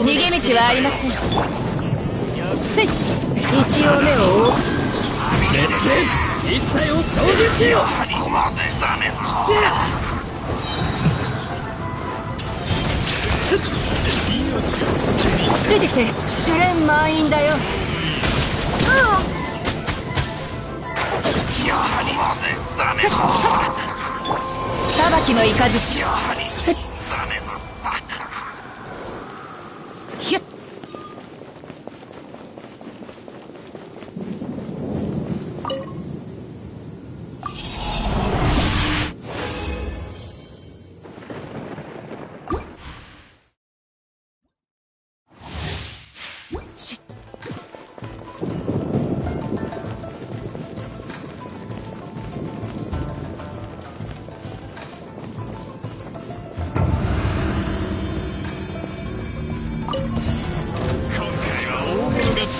逃げ道はありません。せい、一応目を覆う。列一体を超絶せよ。ここまでダメだ。ついてきて。主練満員だよ。やはりまでダメだ。裁きの雷。やはりダメだった。ひゅっ。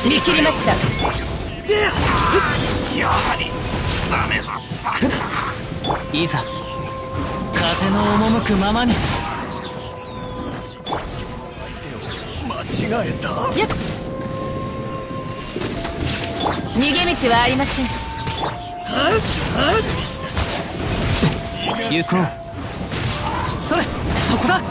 見切りました。やはりダメだった。いざ風の赴くままに。間違えた。よっ。逃げ道はありません。行こう。それ、そこだ。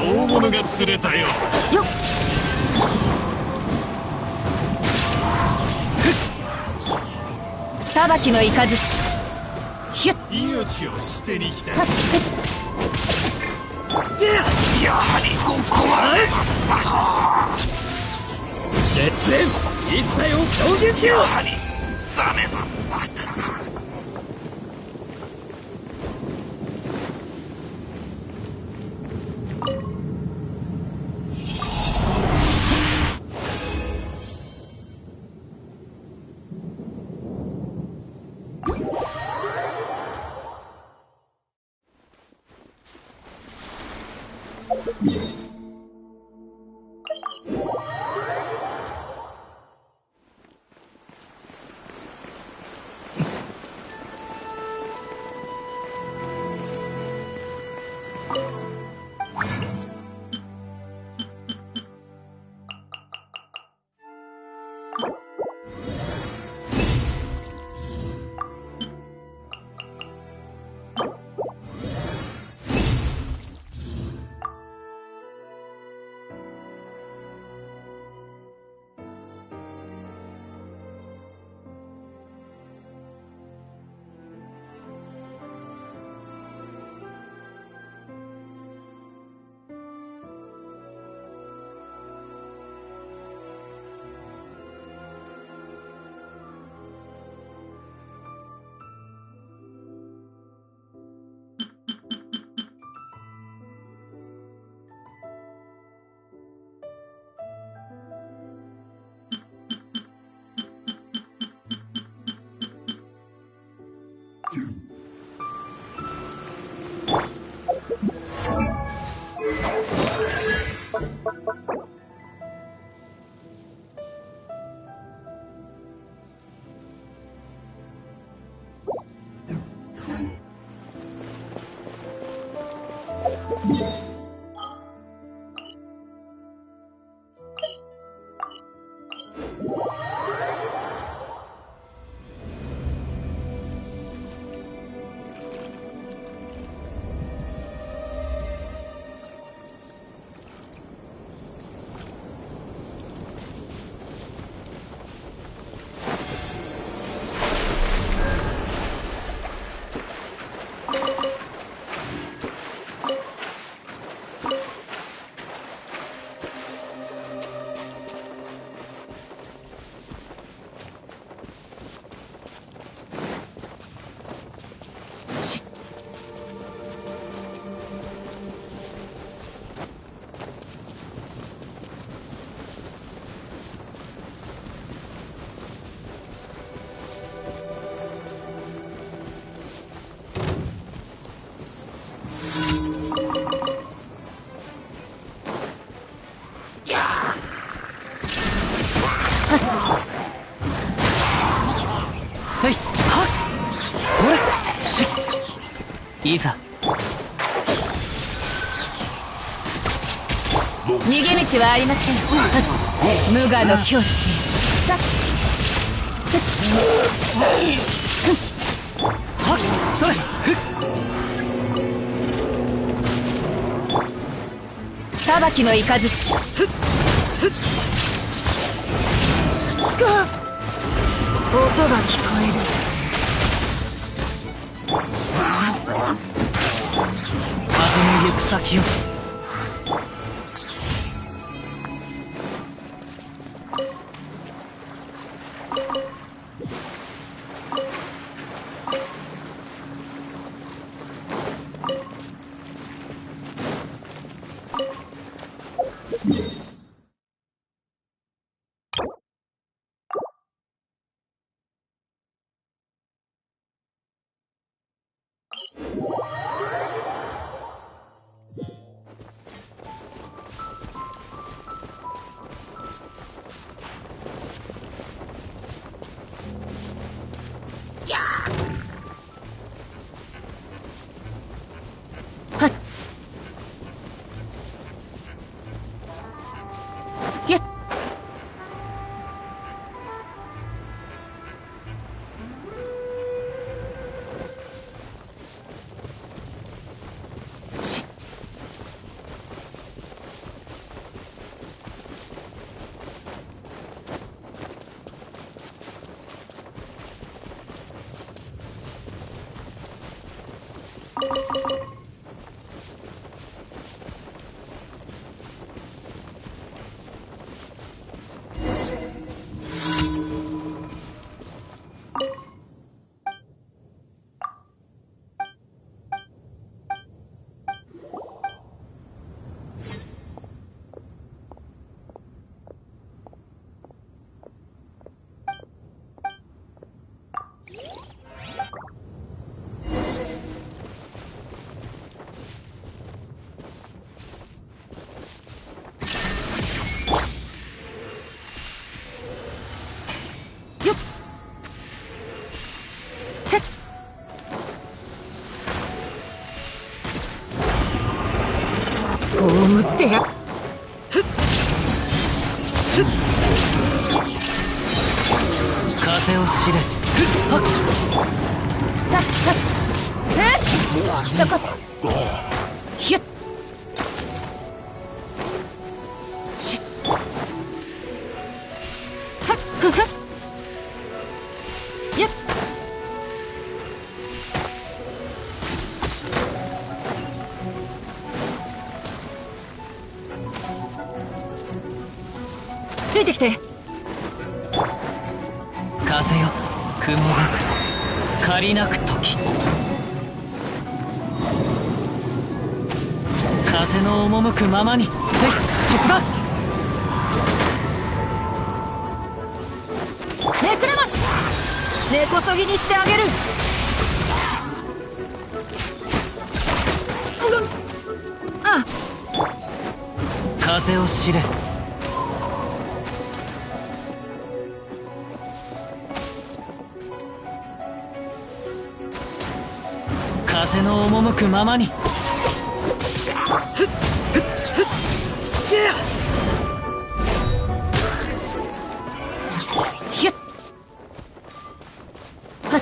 大物が釣れたよ。よっ。裁きの雷。ひゅっ。命を捨てに来た。はっ。やはりここまでだった。列縁一体を超絶せよ。やはりダメだった。せいはっこれしいざ。逃げ道はありません。無我の境地。はっそれ裁きの雷。音が聞こえる。風の行く先を。はっやっしよってっ葬ってや風を知れ。たそこひゅっしっはっふふっゆっついてきて。風よ雲がく借りなく時。風の赴くままに。せいそこだ。めくれまし根こそぎにしてあげる。あ風を知れ。風の赴くままに。ひゅっはっ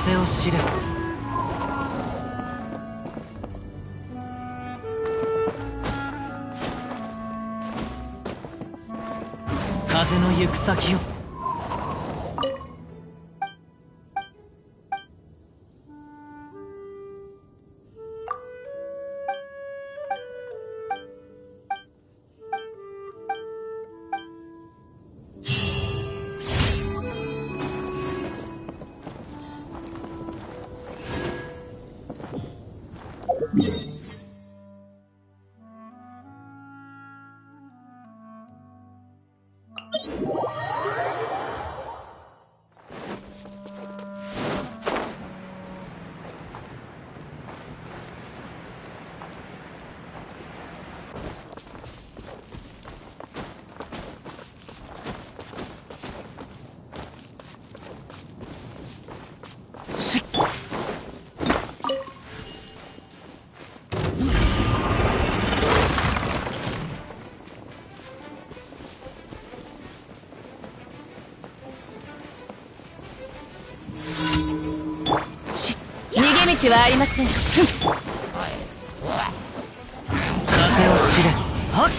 風を知れ。風の行く先を。逃げ道はありません。風を知れ。はっ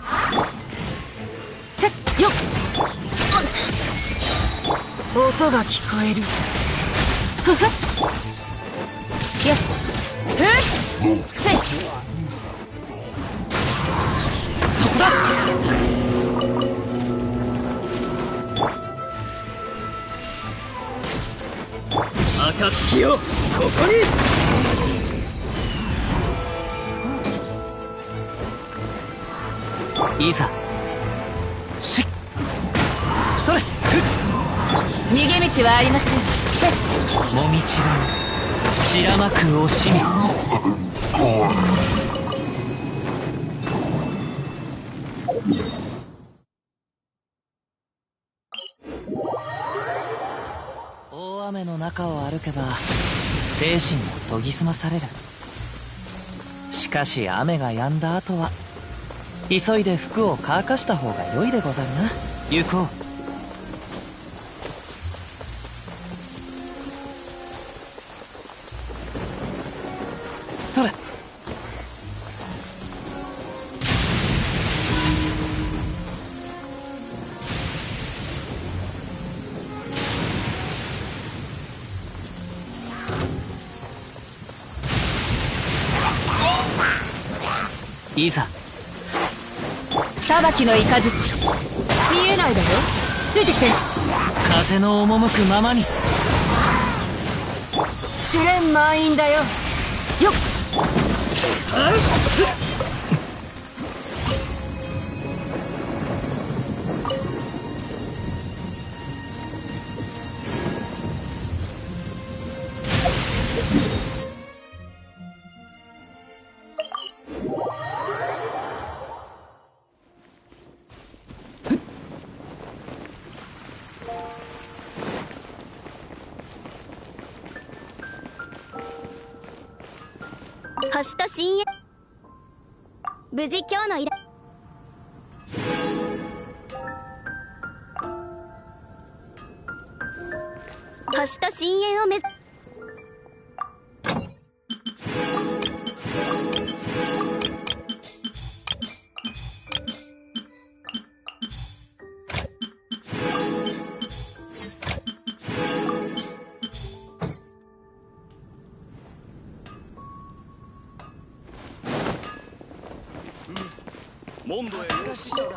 はてっよっ。音が聞こえる。ふふっよっふっせい。そこだ。暁よ、ここに。いざしっそれ。逃げ道はありません。もみちば散らまく惜しみ。大雨の中を歩けば精神も研ぎ澄まされる。しかし雨が止んだ後は急いで服を乾かした方が良いでござるな。行こう。それ。いざ裁きの雷。見えないだろ。ついてきて。風の赴くままに。試練満員だよ。よっ。星と深淵。無事今日の依頼。星と深淵を目指。モンドへよろしくだ。好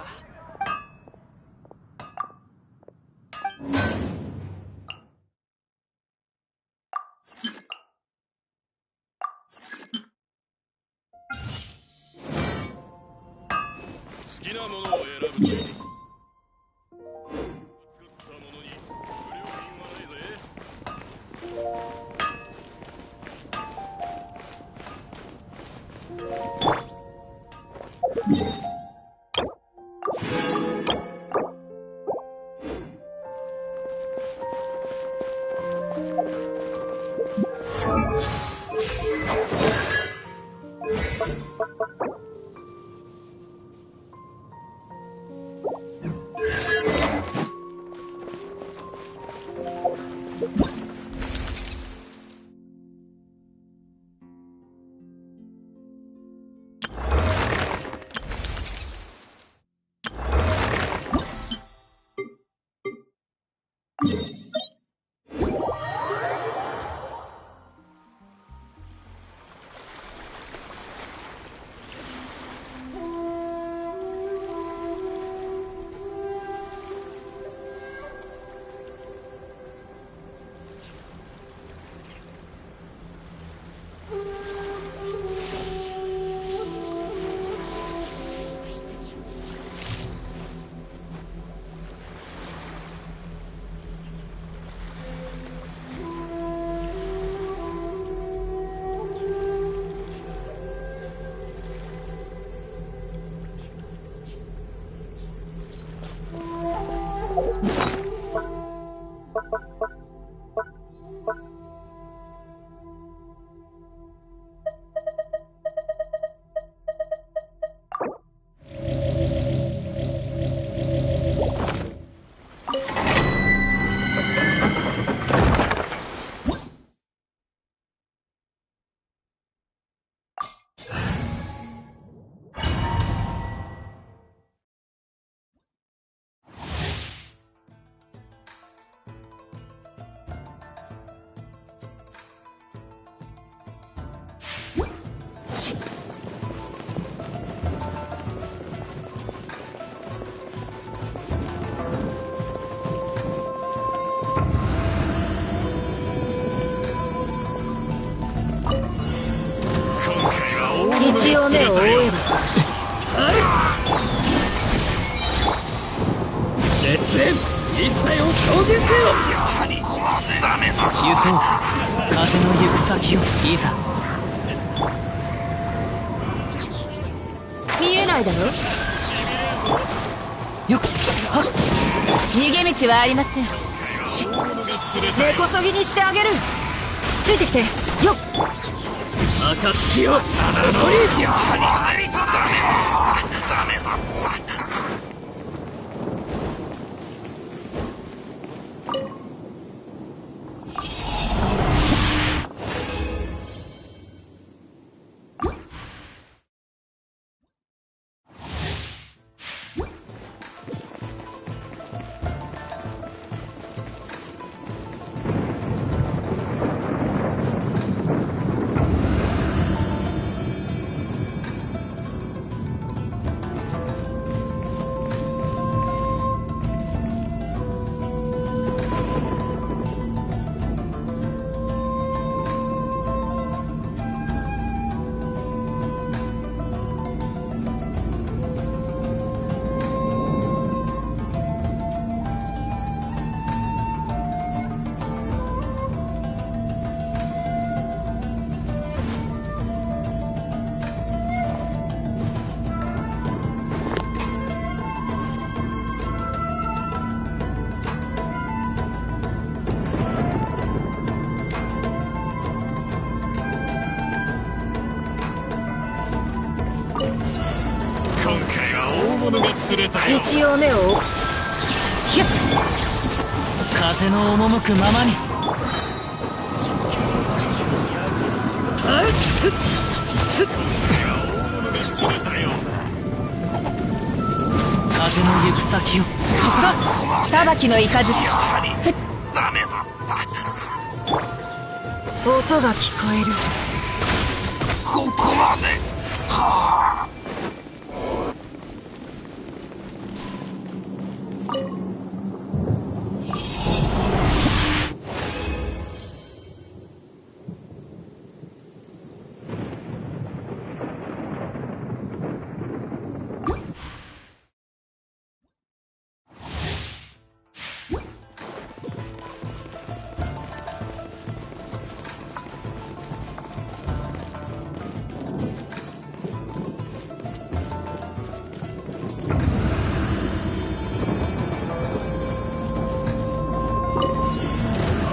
きなものを選ぶといい。作ったものに不良品はないぜ。一応目を覆える。絶縁一切を表現せよ。やはりダメだ。行こう、風の行く先を。いざ。見えないだろ。よっはっ。逃げ道はありません。根こそぎにしてあげる。ついてきてよっ。暁を名乗り。やはりダメだ。一応目を追う。ひゅっ。風の赴くままに。風の行く先を。そこだ。裁きの雷。ふっ。ダメだ。音が聞こえる。ここまで。はあ。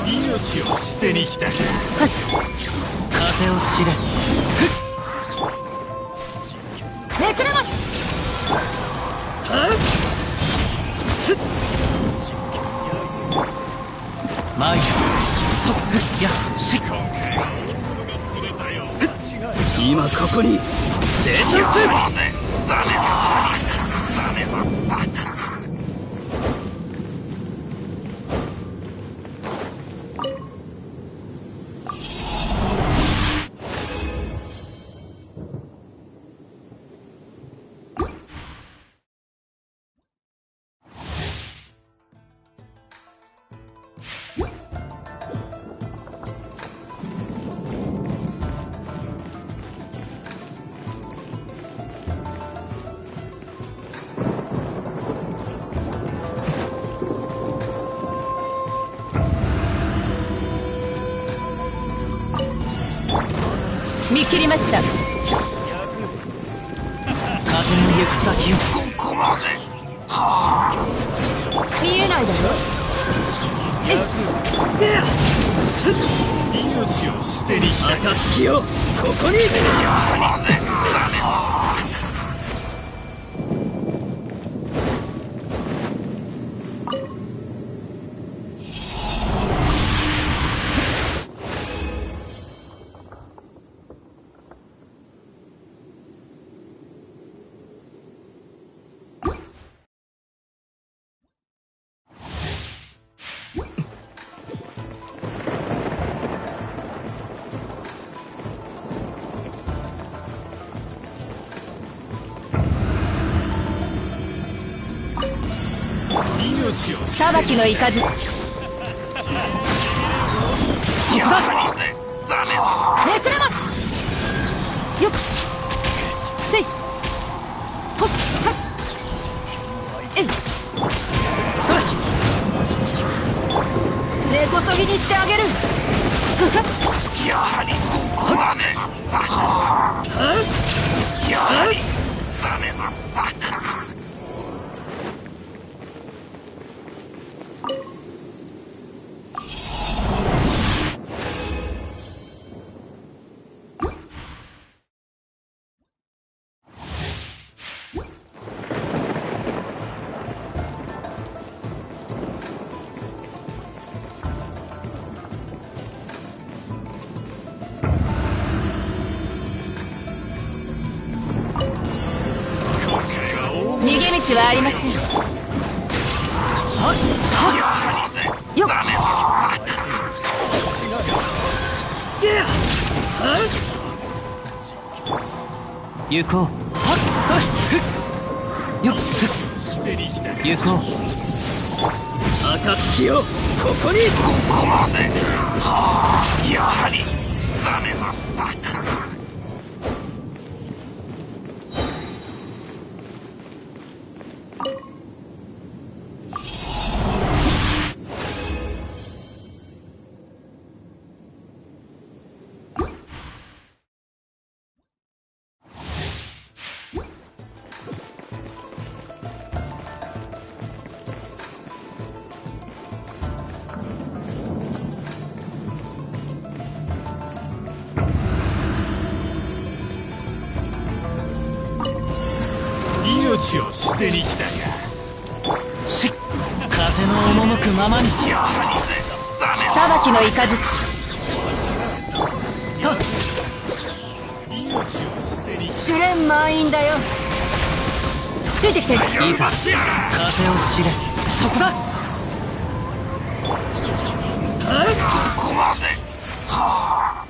命を捨てに来たか。風を知れ。めくれまし。前にそっやし。今ここに生誕せ。ダメだ。見切りました。風の行く先を。ここまで。はあ。見えないだろ。命を捨てに来た暁をここに。やはりダメだ。裁きの雷。やはりダメだ。めくれます。よくせいほっはっえいそれ根こそぎにしてあげる。やはりここだね。やはりダメだったか。逃げ道はありません。よっ行こう。よっ行こう。暁をここに。ここまで。はあ。やはりダメだったか。命を捨てに来たか。風の赴くままに。やはりダメだ。裁きの雷。試練満員だよ。ついてきて。いざ風を知れ。そこだ。ここまで。はあ。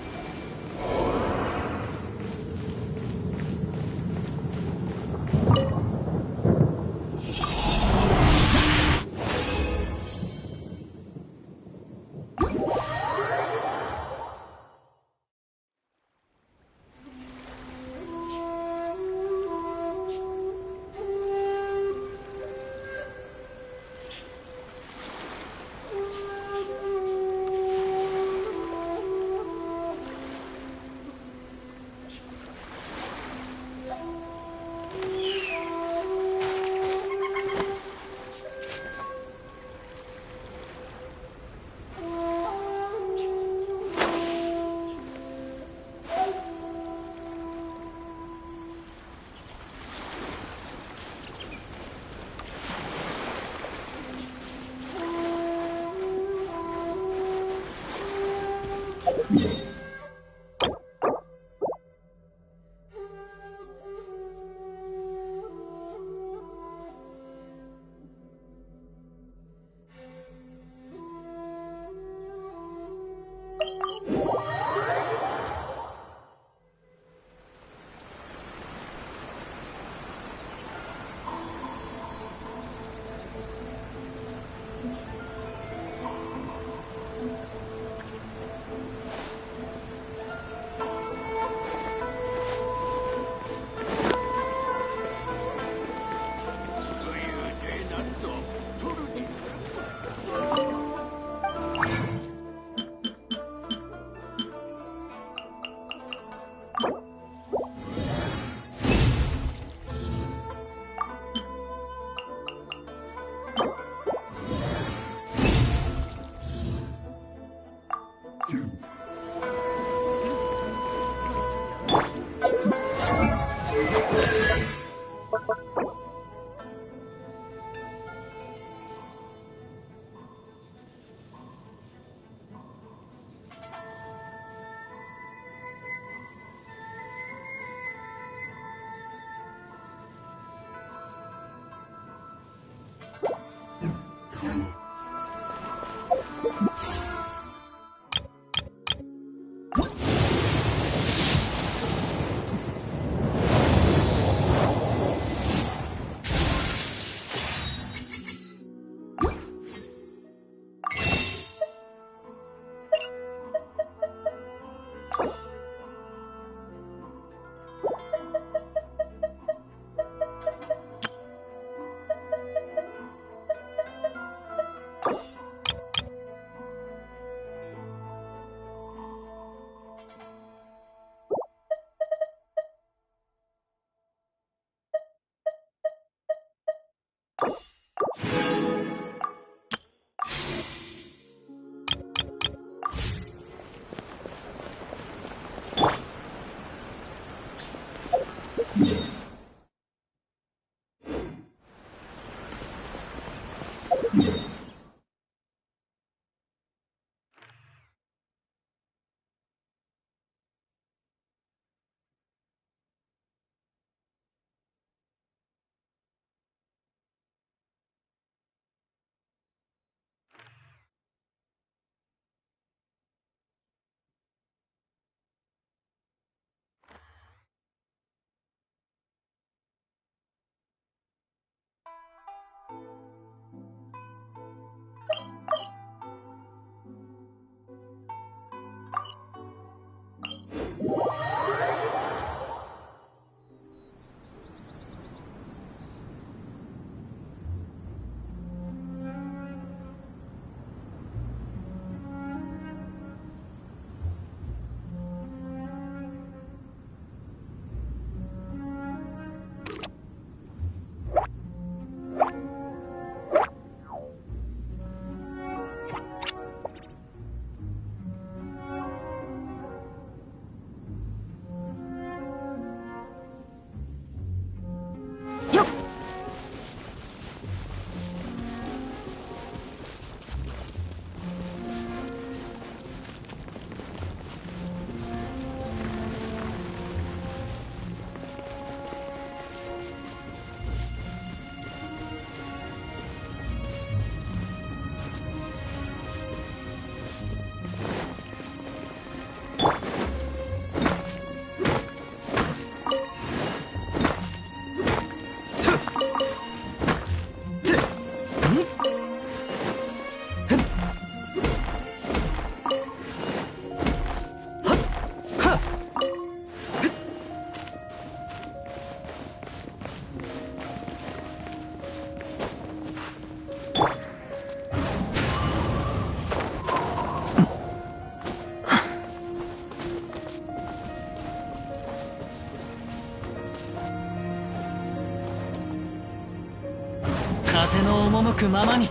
風の赴くままに。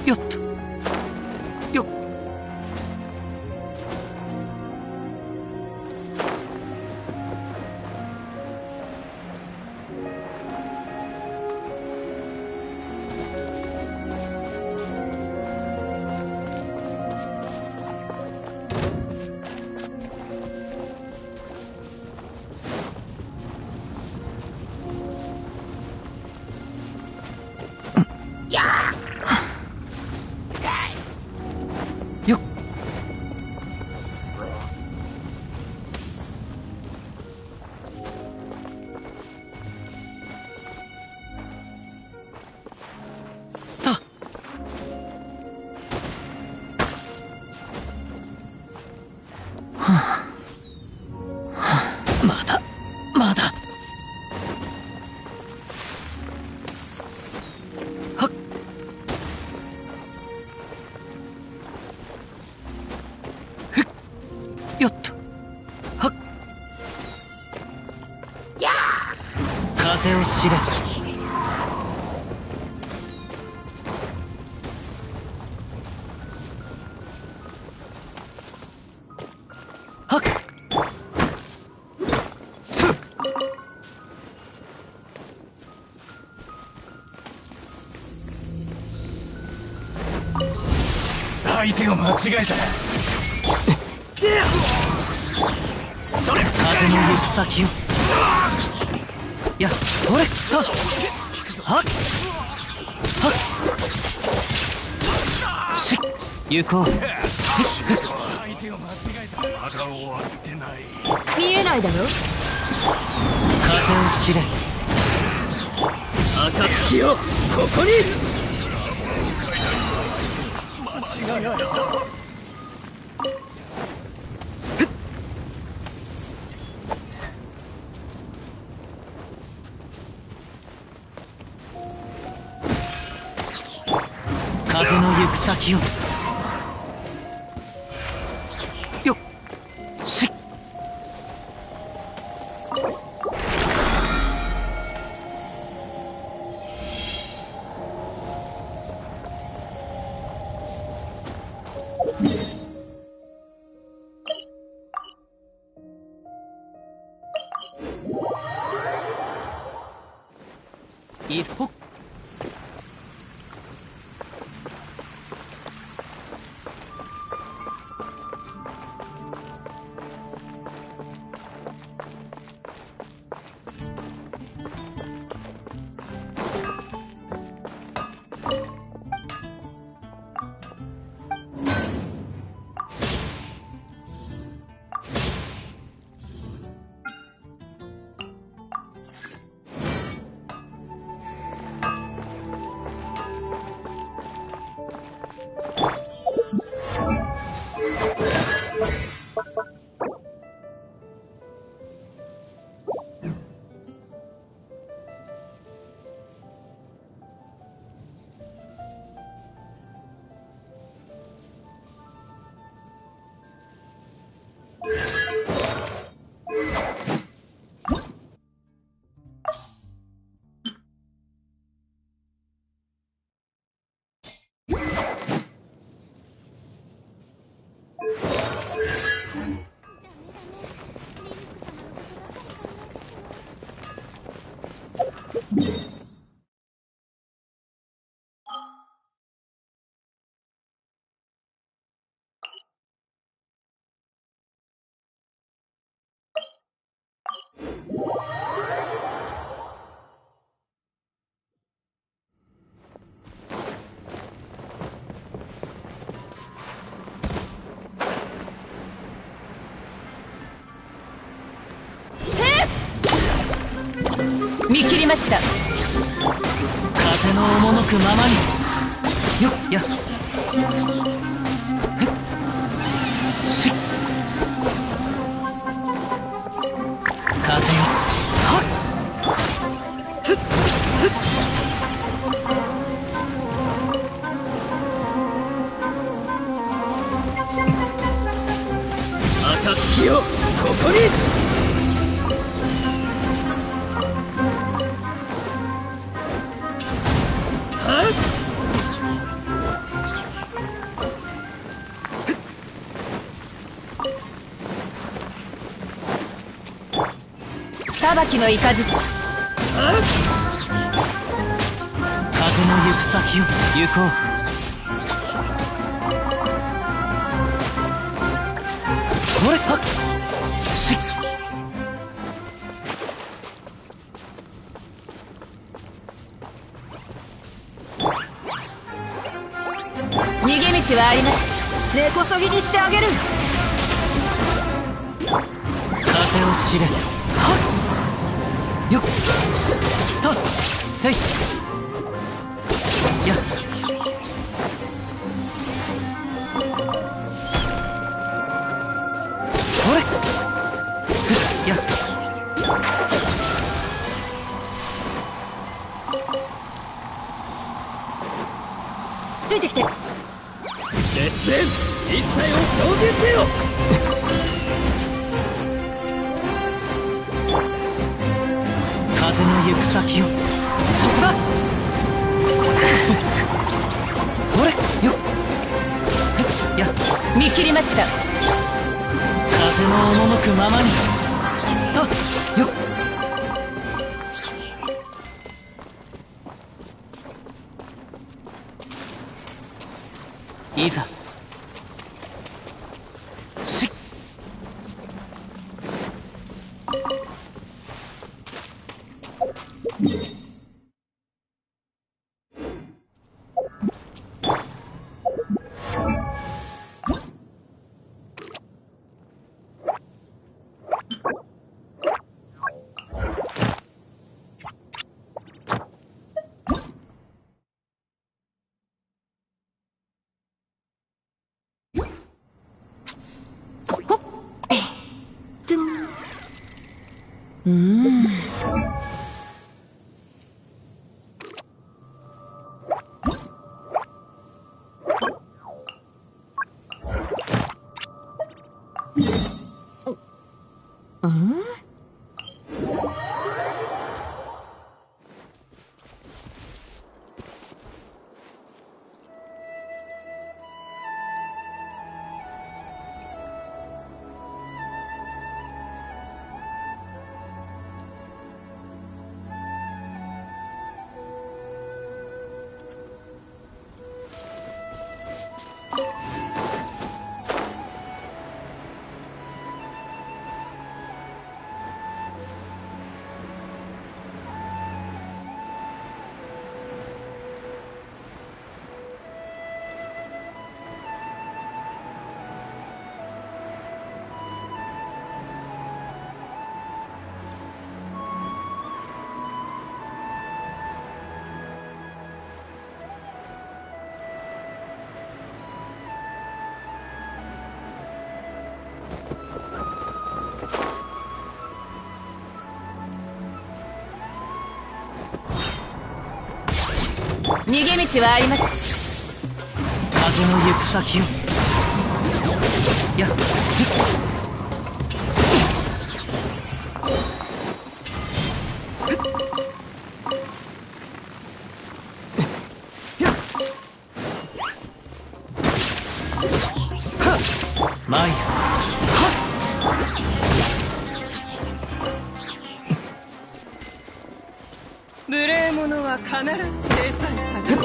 よっとよっ。よっ。た。まだまだ。はっ。よっと。はっ。風を知れ。はっ。相手を間違えた。それ風の行く先を。やそれはっはっはっ。し行こう。相手を間違えた。まだ終わってない。見えないだろ。風を知れ。暁よ、ここに。間違えた。風の行く先を。よっしっ。いいぞ。ほっ。見切りました。風の赴くままに。よっやっしっ。風よはっふっふっ。暁よ、ここに。裁きの雷。風の行く先を行こう。これはっしっ。逃げ道はあります。根こそぎにしてあげる。風を知れ。はっよっとせいやっ。これふっやっ。ついてきて。熱演一切を承知せよ。風の行く先をそこだ。これよっやっ。見切りました。風の赴くままにとよっ。いざしっ。逃げ道はあります。風の行く先をやっ。参る。無礼者は必ず制裁される。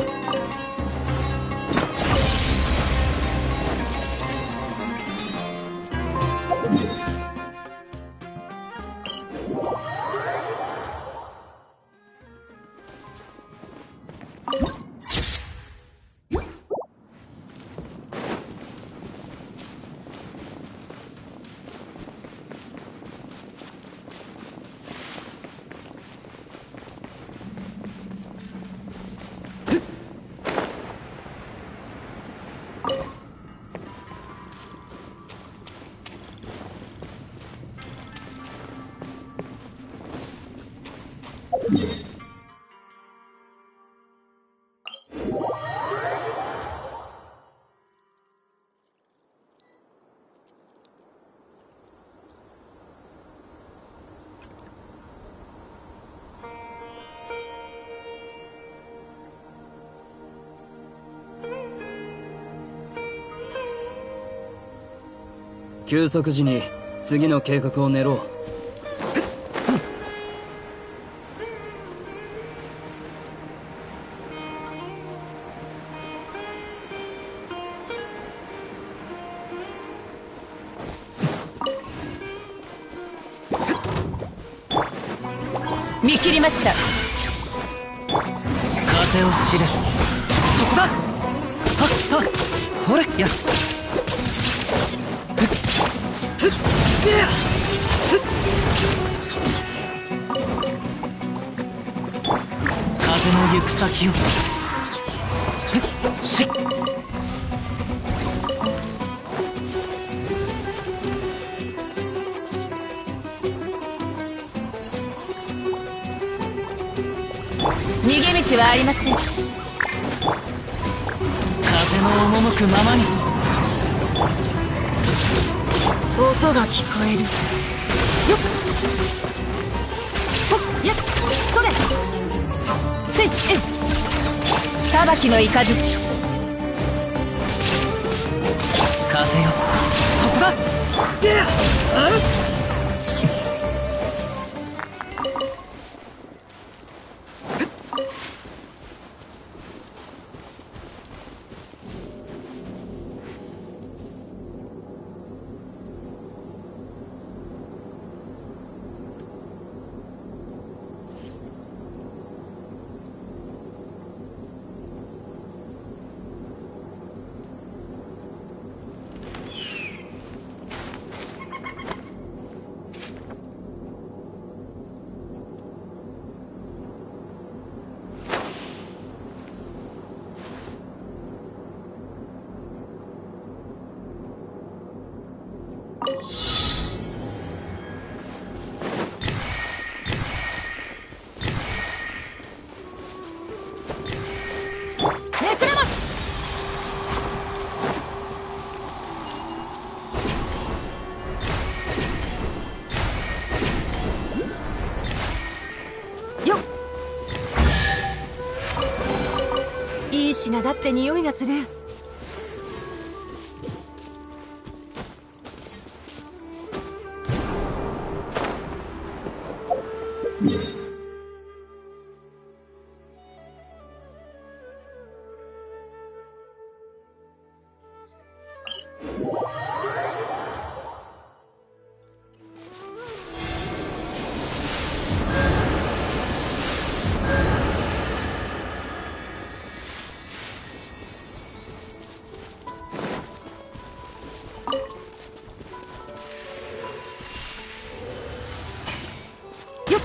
休息時に次の計画を練ろう。見切りました。風を知れ。そこだ。はっはっ、ほれや。風の行く先を。しっ。逃げ道はありません。風の赴くままに。音が聞こえる。よっほっやっそれせいえい裁きの雷。風よ、そこだ。でやあめくらまし。よっいい品だって匂いがする。よっ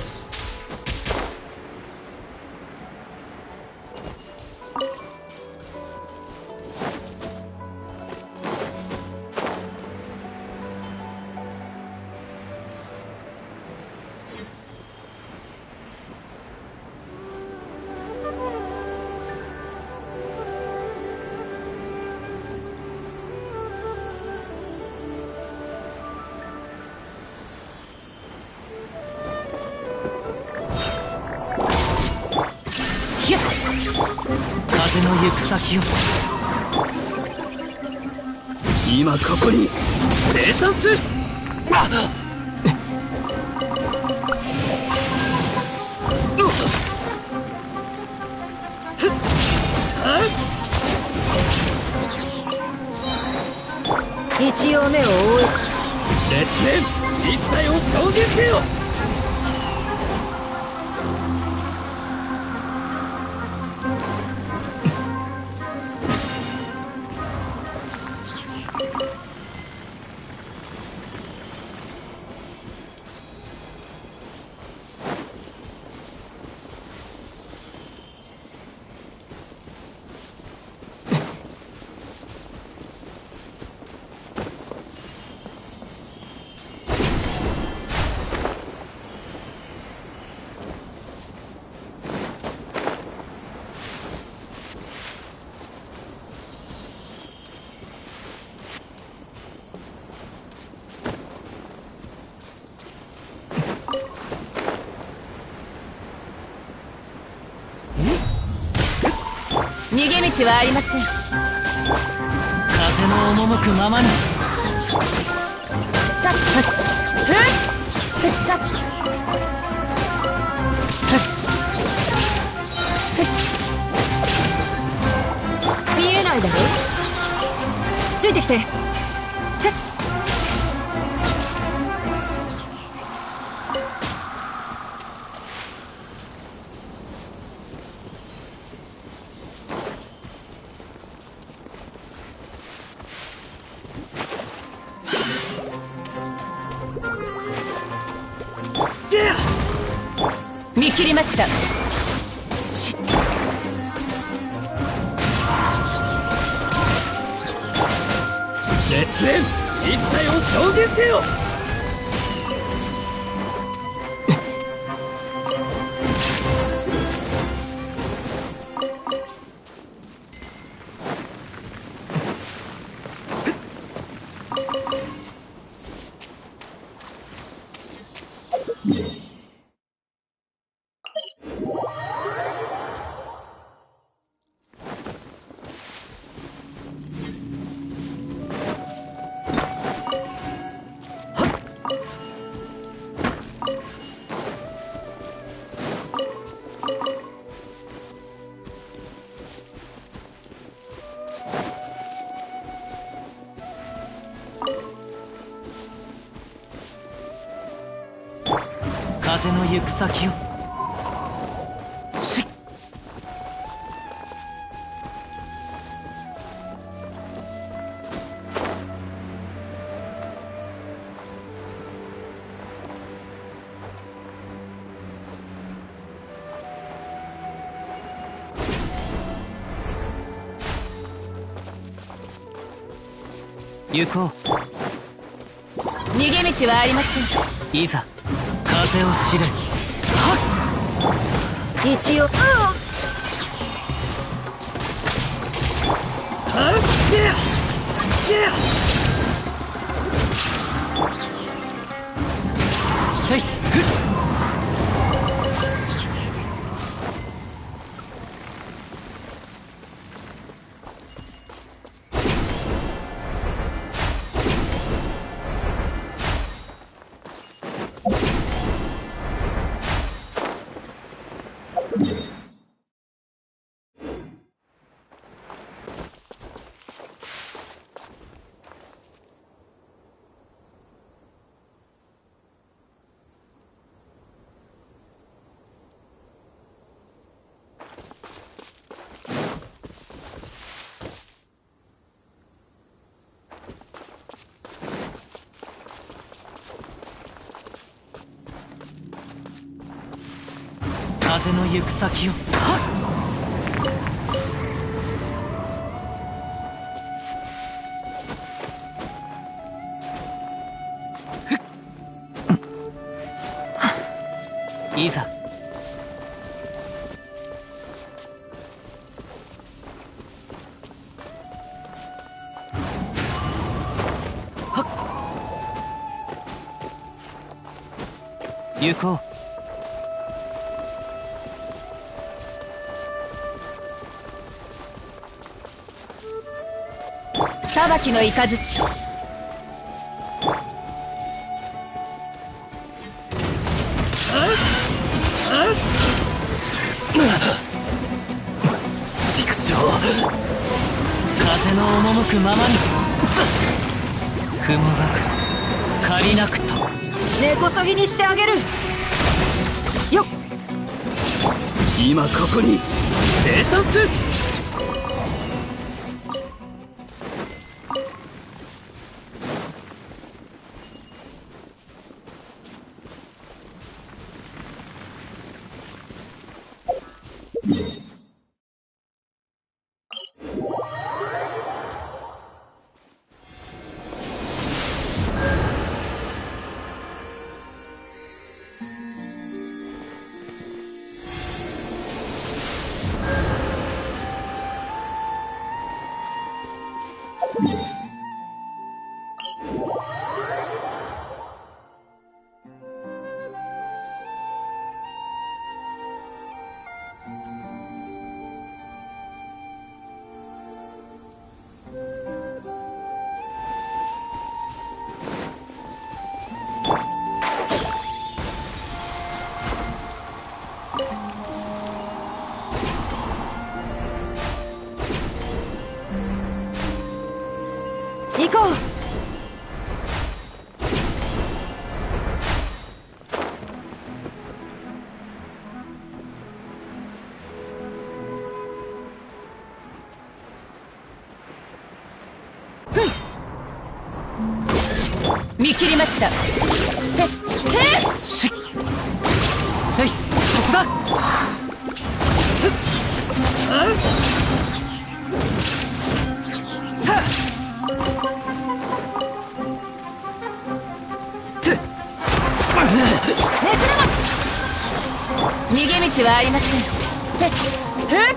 ひゃっ風の行く先を。今ここに生産す。一応目を覆う。列伝一体を衝撃せよ。逃げ道はありません。風の赴くままに。たっふったっ見えないだろ。ついてきて。てっ切りました。熱縁一体を精進せよ。風の行く先を。しっ。行こう。逃げ道はありません。いざ風を知れ。一応せい。ふっ。風の行く先を。いざ。行こう。裁きの雷。畜生。風の赴くままに。雲がく借りなくと。根こそぎにしてあげるよっ。今ここに生産す。行こう。見切りました。せっしっ。せい。そこだ。だ。逃げ道はありません。へっ。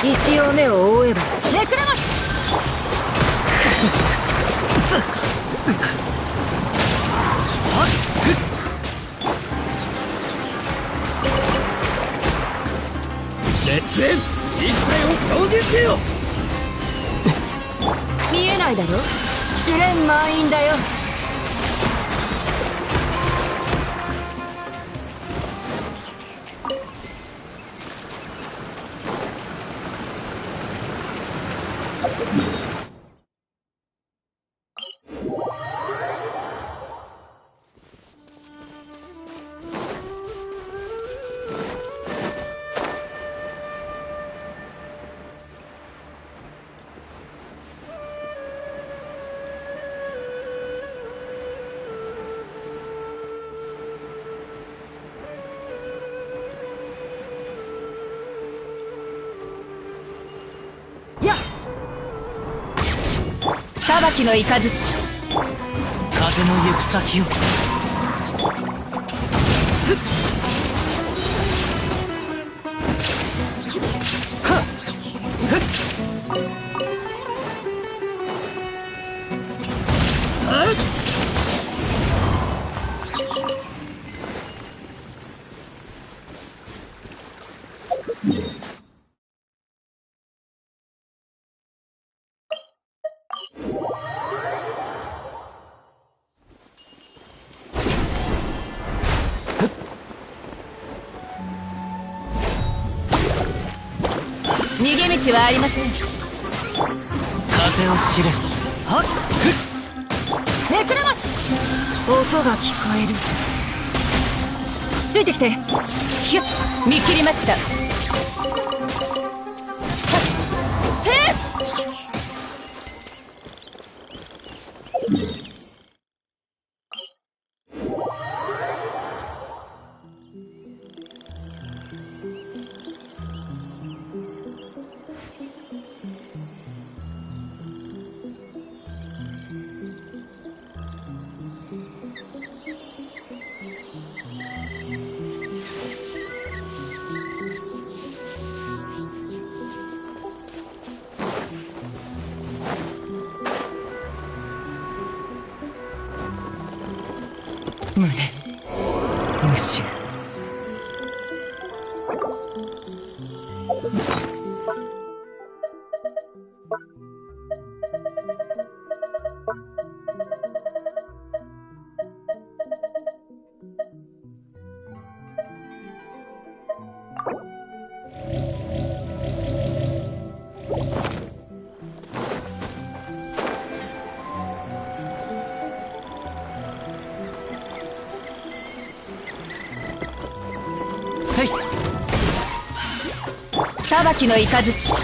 一応目を覆えばめくれまし。熱演一体を生じつけよ。見えないだろ、試練満員だよ。裁きの雷、風の行く先を。逃げ道はありません。風を知れ。はっめくれまし。音が聞こえる。ついてきて。ひゅっ、見切りました。せっ。胸無臭。裁きの雷、そこ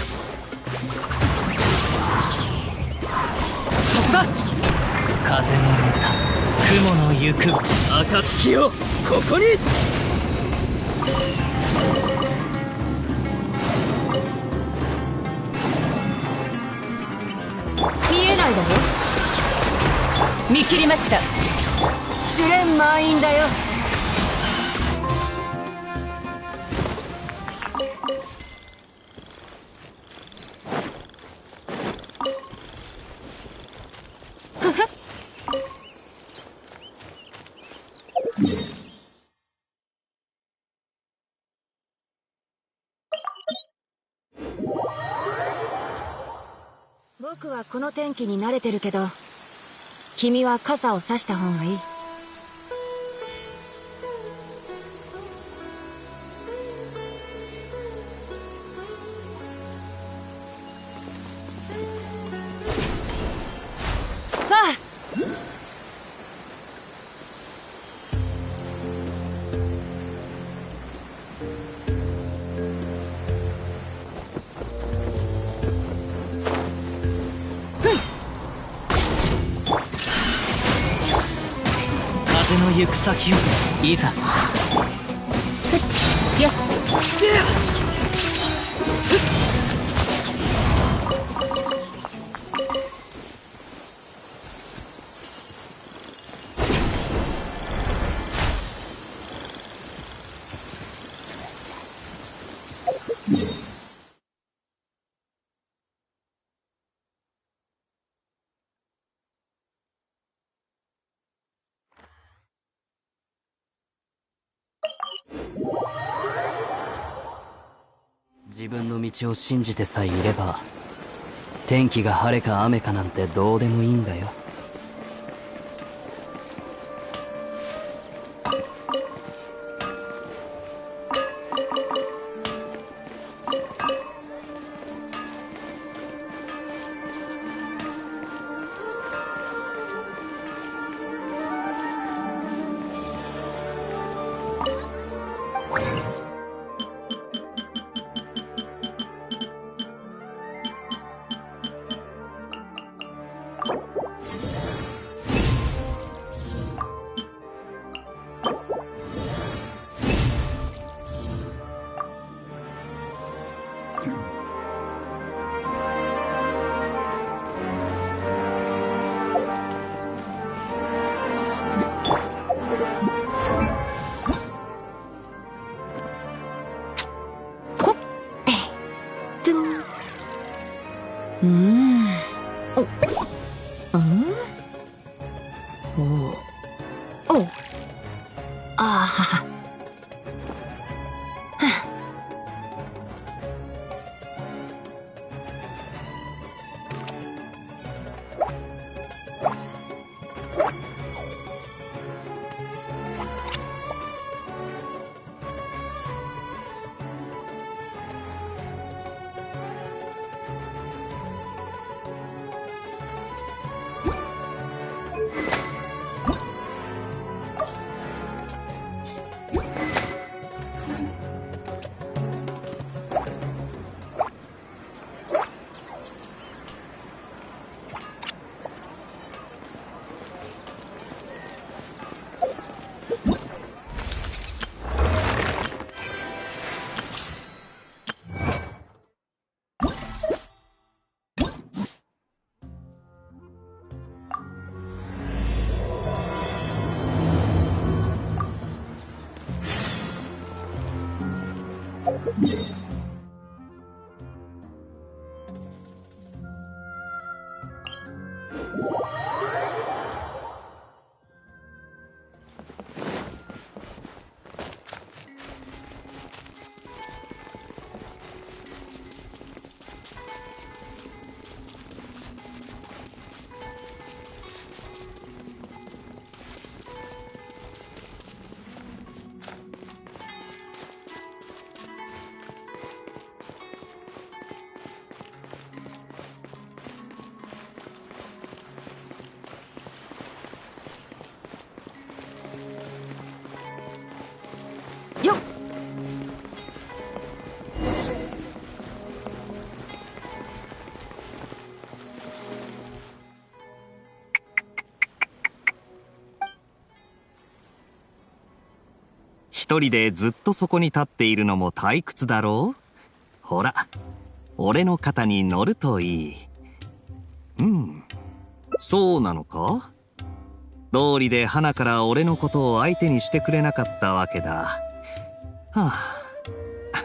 だ。風の歌、雲の行く暁よ、ここに。見えないだろ、見切りました。試練満員だよ。僕はこの天気に慣れてるけど、君は傘を差した方がいい。さあ。風の行く先をいざ。やっ自分の道を信じてさえいれば、天気が晴れか雨かなんてどうでもいいんだよ。よっ。一人でずっとそこに立っているのも退屈だろう。ほら、俺の肩に乗るといい。そうなのか？道理で花から俺のことを相手にしてくれなかったわけだ。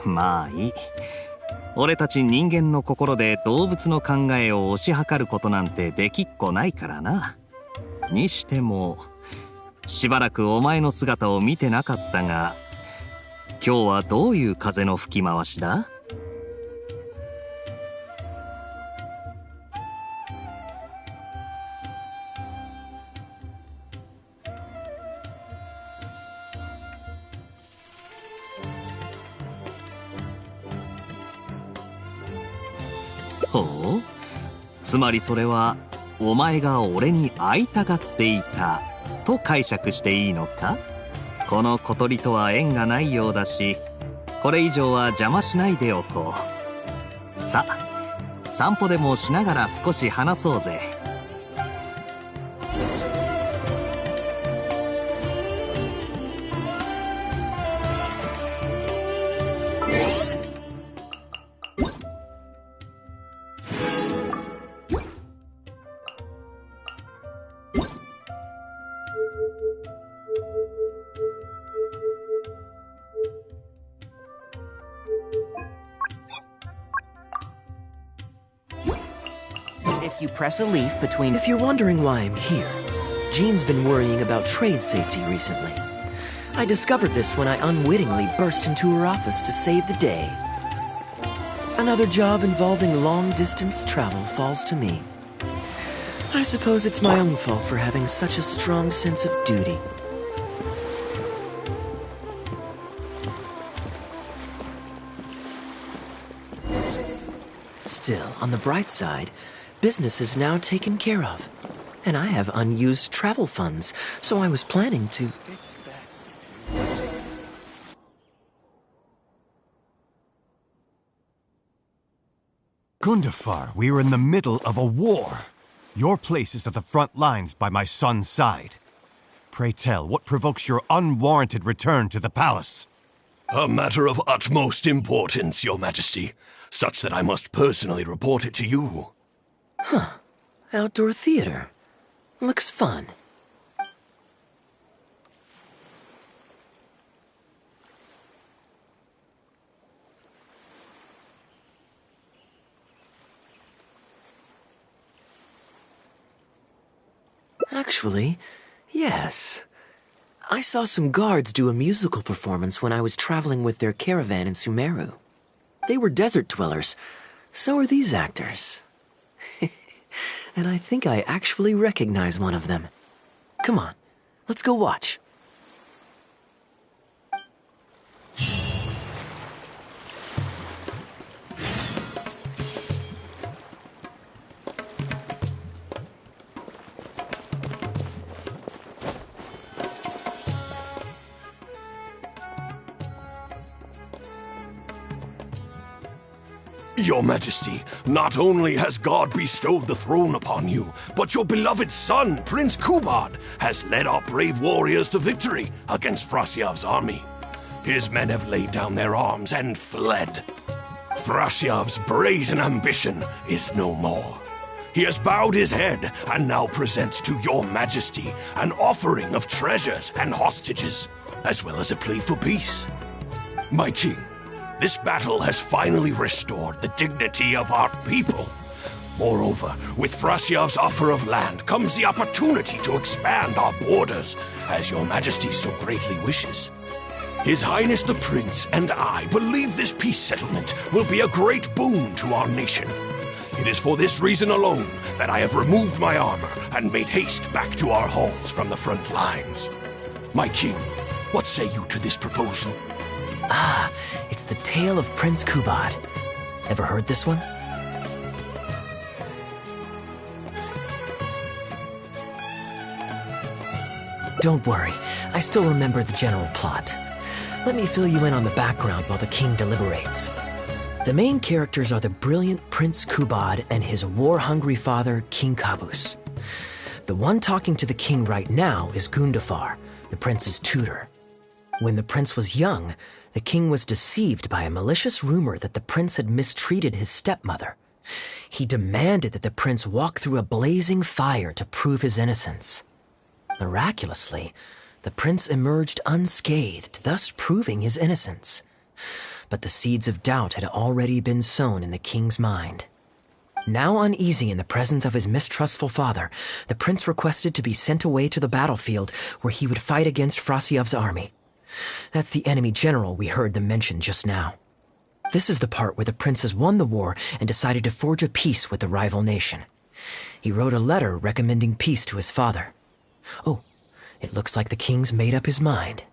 まあいい。俺たち人間の心で動物の考えを推し量ることなんてできっこないからな。にしても、しばらくお前の姿を見てなかったが、今日はどういう風の吹き回しだ？ほう。つまりそれは、お前が俺に会いたがっていた、と解釈していいのか？この小鳥とは縁がないようだし、これ以上は邪魔しないでおこう。さあ、散歩でもしながら少し話そうぜ。If you press a leaf between... If you're wondering why I'm here, Jean's been worrying about trade safety recently. I discovered this when I unwittingly burst into her office to save the day. Another job involving long-distance travel falls to me. I suppose it's my own fault for having such a strong sense of duty. Still, on the bright side, business is now taken care of. And I have unused travel funds, so I was planning to... It's best if you... Gundafar, we are in the middle of a war. Your place is at the front lines by my son's side. Pray tell, what provokes your unwarranted return to the palace? A matter of utmost importance, Your Majesty, such that I must personally report it to you. Huh. Outdoor theater. Looks fun. Actually, yes. I saw some guards do a musical performance when I was traveling with their caravan in Sumeru. They were desert dwellers. So are these actors. And I think I actually recognize one of them. Come on, let's go watch. Your Majesty, not only has God bestowed the throne upon you, but your beloved son, Prince Kubad, has led our brave warriors to victory against Frasyav's army. His men have laid down their arms and fled. Frasyav's brazen ambition is no more. He has bowed his head and now presents to your Majesty an offering of treasures and hostages, as well as a plea for peace. My king, this battle has finally restored the dignity of our people. Moreover, with Frasyav's offer of land comes the opportunity to expand our borders, as your Majesty so greatly wishes. His Highness the Prince and I believe this peace settlement will be a great boon to our nation. It is for this reason alone that I have removed my armor and made haste back to our halls from the front lines. My king, what say you to this proposal? Ah, it's the tale of Prince Kubad. Ever heard this one? Don't worry, I still remember the general plot. Let me fill you in on the background while the king deliberates. The main characters are the brilliant Prince Kubad and his war-hungry father, King Kabus. The one talking to the king right now is Gundafar, the prince's tutor. When the prince was young, the king was deceived by a malicious rumor that the prince had mistreated his stepmother. He demanded that the prince walk through a blazing fire to prove his innocence. Miraculously, the prince emerged unscathed, thus proving his innocence. But the seeds of doubt had already been sown in the king's mind. Now uneasy in the presence of his mistrustful father, the prince requested to be sent away to the battlefield where he would fight against Frasyav's army. That's the enemy general we heard them mention just now. This is the part where the prince has won the war and decided to forge a peace with the rival nation. He wrote a letter recommending peace to his father. Oh, it looks like the king's made up his mind.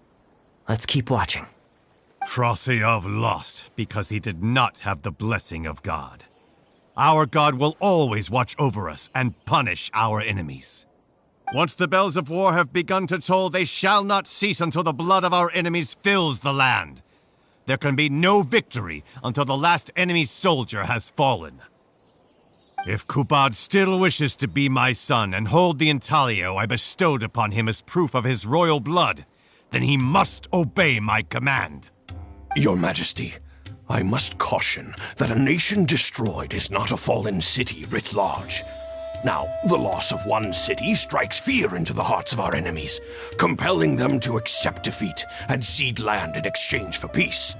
Let's keep watching. Frosyav lost because he did not have the blessing of God. Our God will always watch over us and punish our enemies. Once the bells of war have begun to toll, they shall not cease until the blood of our enemies fills the land. There can be no victory until the last enemy soldier has fallen. If Kubad still wishes to be my son and hold the intaglio I bestowed upon him as proof of his royal blood, then he must obey my command. Your Majesty, I must caution that a nation destroyed is not a fallen city writ large. Now, the loss of one city strikes fear into the hearts of our enemies, compelling them to accept defeat and cede land in exchange for peace.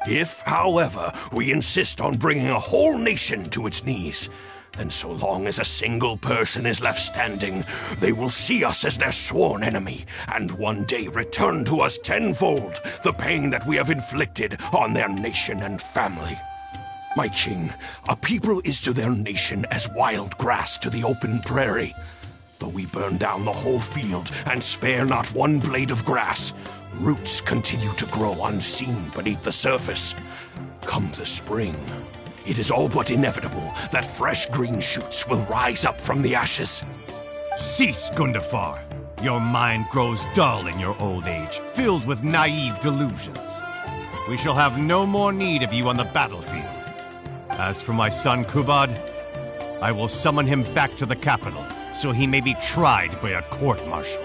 If, however, we insist on bringing a whole nation to its knees, then so long as a single person is left standing, they will see us as their sworn enemy, and one day return to us tenfold the pain that we have inflicted on their nation and family. My king, a people is to their nation as wild grass to the open prairie. Though we burn down the whole field and spare not one blade of grass, roots continue to grow unseen beneath the surface. Come the spring, it is all but inevitable that fresh green shoots will rise up from the ashes. Cease, Gundafar. Your mind grows dull in your old age, filled with naive delusions. We shall have no more need of you on the battlefield. As for my son Kubad, I will summon him back to the capital, so he may be tried by a court-martial.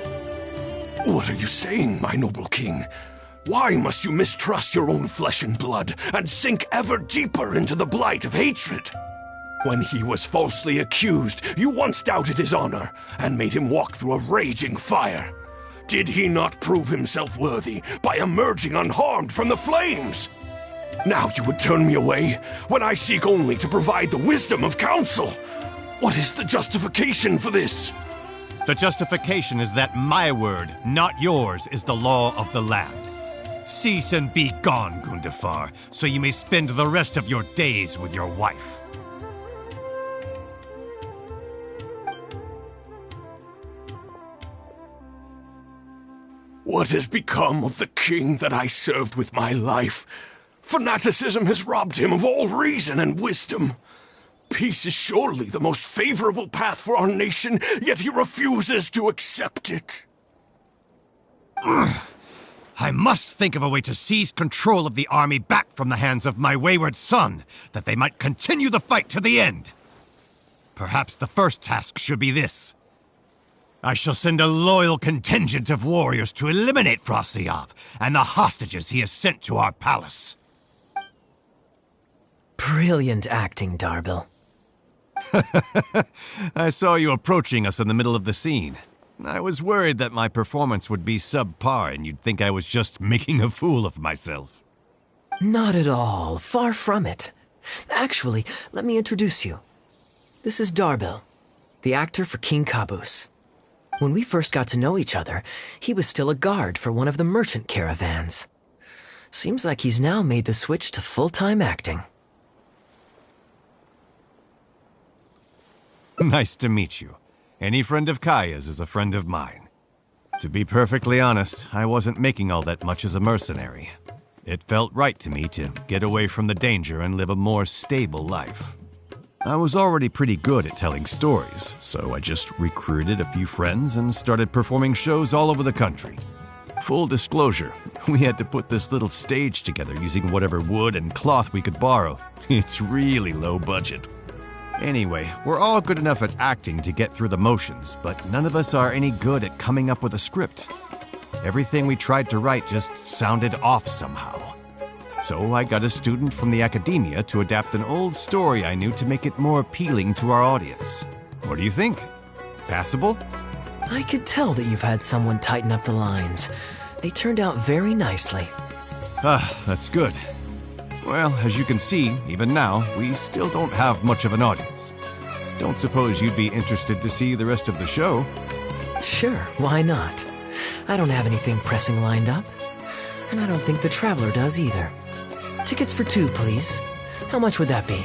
What are you saying, my noble king? Why must you mistrust your own flesh and blood and sink ever deeper into the blight of hatred? When he was falsely accused, you once doubted his honor and made him walk through a raging fire. Did he not prove himself worthy by emerging unharmed from the flames? Now you would turn me away when I seek only to provide the wisdom of counsel. What is the justification for this? The justification is that my word, not yours, is the law of the land. Cease and be gone, Gundafar, so you may spend the rest of your days with your wife. What has become of the king that I served with my life? Fanaticism has robbed him of all reason and wisdom. Peace is surely the most favorable path for our nation, yet he refuses to accept it. I must think of a way to seize control of the army back from the hands of my wayward son, that they might continue the fight to the end. Perhaps the first task should be this. I shall send a loyal contingent of warriors to eliminate Frosiyov and the hostages he has sent to our palace. Brilliant acting, Darbil. I saw you approaching us in the middle of the scene. I was worried that my performance would be subpar and you'd think I was just making a fool of myself. Not at all. Far from it. Actually, let me introduce you. This is Darbil, the actor for King Caboose. When we first got to know each other, he was still a guard for one of the merchant caravans. Seems like he's now made the switch to full-time acting. Nice to meet you. Any friend of Kaya's is a friend of mine. To be perfectly honest, I wasn't making all that much as a mercenary. It felt right to me to get away from the danger and live a more stable life. I was already pretty good at telling stories, so I just recruited a few friends and started performing shows all over the country. Full disclosure, we had to put this little stage together using whatever wood and cloth we could borrow. It's really low budget. Anyway, we're all good enough at acting to get through the motions, but none of us are any good at coming up with a script. Everything we tried to write just sounded off somehow. So I got a student from the academia to adapt an old story I knew to make it more appealing to our audience. What do you think? Passable? I could tell that you've had someone tighten up the lines. They turned out very nicely. That's good. Well, as you can see, even now, we still don't have much of an audience. Don't suppose you'd be interested to see the rest of the show? Sure, why not? I don't have anything pressing lined up. And I don't think the Traveler does either. Tickets for 2, please. How much would that be?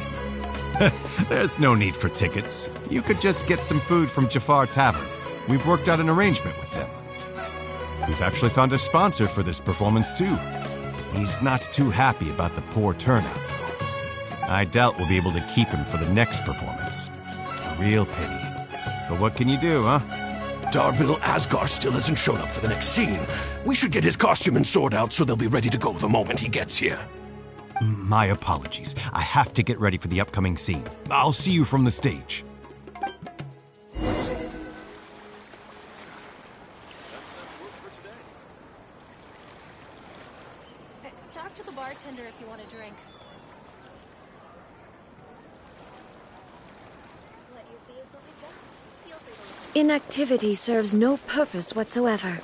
There's no need for tickets. You could just get some food from Jafar Tavern. We've worked out an arrangement with them. We've actually found a sponsor for this performance, too. He's not too happy about the poor turnout, though. I doubt we'll be able to keep him for the next performance. A real pity. But what can you do, huh? Darbil Asgar still hasn't shown up for the next scene. We should get his costume and sword out so they'll be ready to go the moment he gets here. My apologies. I have to get ready for the upcoming scene. I'll see you from the stage. Talk to the bartender if you want a drink. Inactivity serves no purpose whatsoever.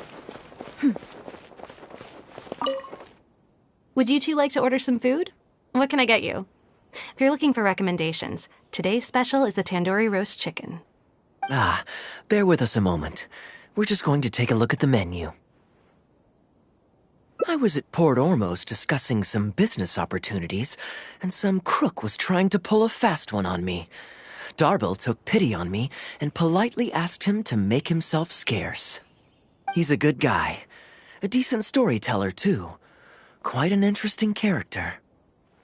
Would you two like to order some food? What can I get you? If you're looking for recommendations, today's special is the tandoori roast chicken. Ah, bear with us a moment. We're just going to take a look at the menu. I was at Port Ormos discussing some business opportunities, and some crook was trying to pull a fast one on me. Darbil took pity on me and politely asked him to make himself scarce. He's a good guy. A decent storyteller, too. Quite an interesting character.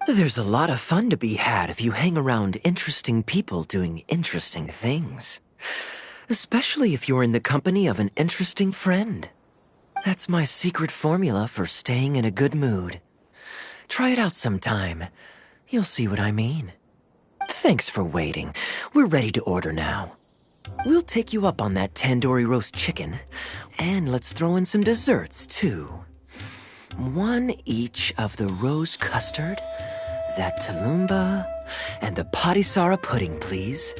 There's a lot of fun to be had if you hang around interesting people doing interesting things. Especially if you're in the company of an interesting friend. That's my secret formula for staying in a good mood. Try it out sometime. You'll see what I mean. Thanks for waiting. We're ready to order now. We'll take you up on that tandoori roast chicken. And let's throw in some desserts, too. One each of the rose custard, that tulumba, and the patisara pudding, please.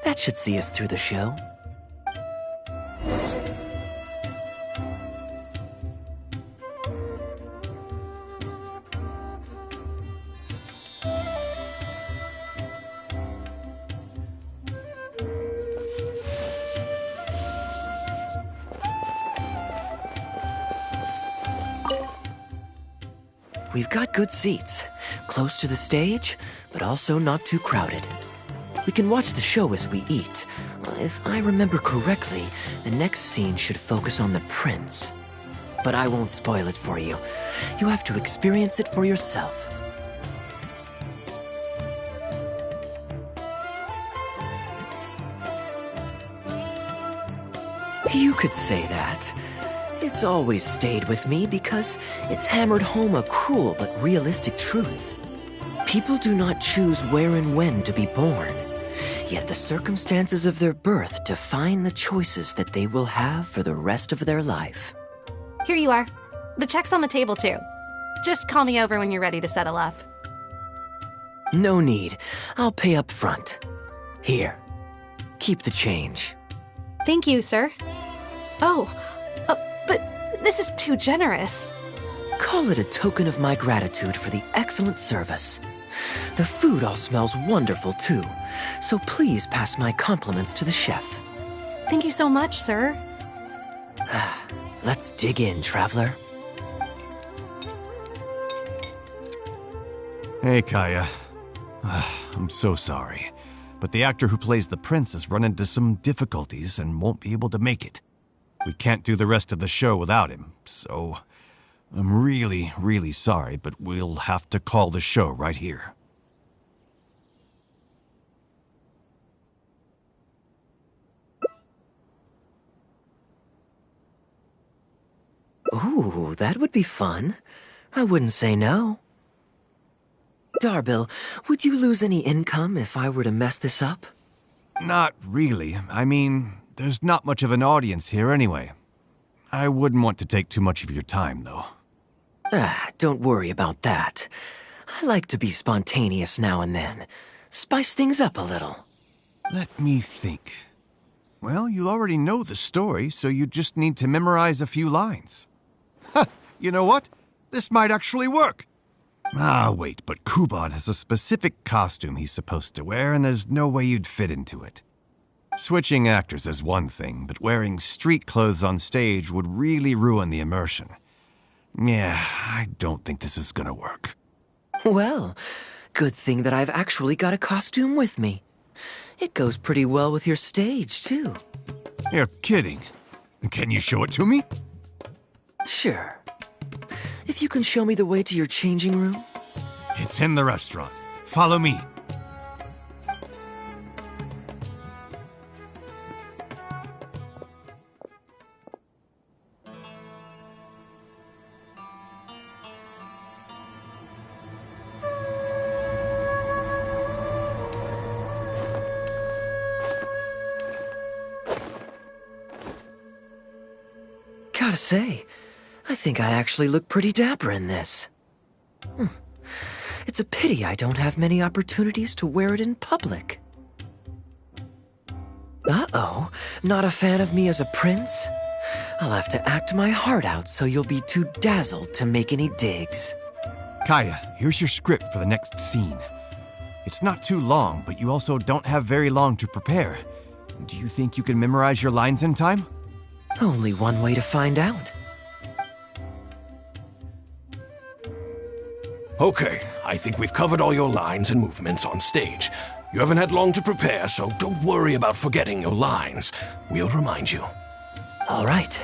That should see us through the show. We've got good seats, close to the stage, but also not too crowded. We can watch the show as we eat. If I remember correctly, the next scene should focus on the prince. But I won't spoil it for you. You have to experience it for yourself. You could say that. It's always stayed with me because it's hammered home a cruel but realistic truth. People do not choose where and when to be born, yet the circumstances of their birth define the choices that they will have for the rest of their life. Here you are. The check's on the table, too. Just call me over when you're ready to settle up. No need. I'll pay up front. Here. Keep the change. Thank you, sir. Oh, but this is too generous. Call it a token of my gratitude for the excellent service. The food all smells wonderful, too, so please pass my compliments to the chef. Thank you so much, sir. Let's dig in, traveler. Hey, Kaya. I'm so sorry, but the actor who plays the prince has run into some difficulties and won't be able to make it. We can't do the rest of the show without him, so I'm really, really sorry, but we'll have to call the show right here. Ooh, that would be fun. I wouldn't say no. Darbil, would you lose any income if I were to mess this up? Not really. I mean, there's not much of an audience here anyway. I wouldn't want to take too much of your time, though. Don't worry about that. I like to be spontaneous now and then. Spice things up a little. Let me think. Well, you already know the story, so you just need to memorize a few lines. Ha! You know what? This might actually work. Wait, but Kubad has a specific costume he's supposed to wear, and there's no way you'd fit into it. Switching actors is one thing, but wearing street clothes on stage would really ruin the immersion. Yeah, I don't think this is gonna work. Well, good thing that I've actually got a costume with me. It goes pretty well with your stage, too. You're kidding. Can you show it to me? Sure. If you can show me the way to your changing room. It's in the restaurant. Follow me. Gotta say, I think I actually look pretty dapper in this. It's a pity I don't have many opportunities to wear it in public. Uh-oh, not a fan of me as a prince? I'll have to act my heart out so you'll be too dazzled to make any digs. Kaya, here's your script for the next scene. It's not too long, but you also don't have very long to prepare. Do you think you can memorize your lines in time? Only one way to find out. Okay, I think we've covered all your lines and movements on stage. You haven't had long to prepare, so don't worry about forgetting your lines. We'll remind you. All right,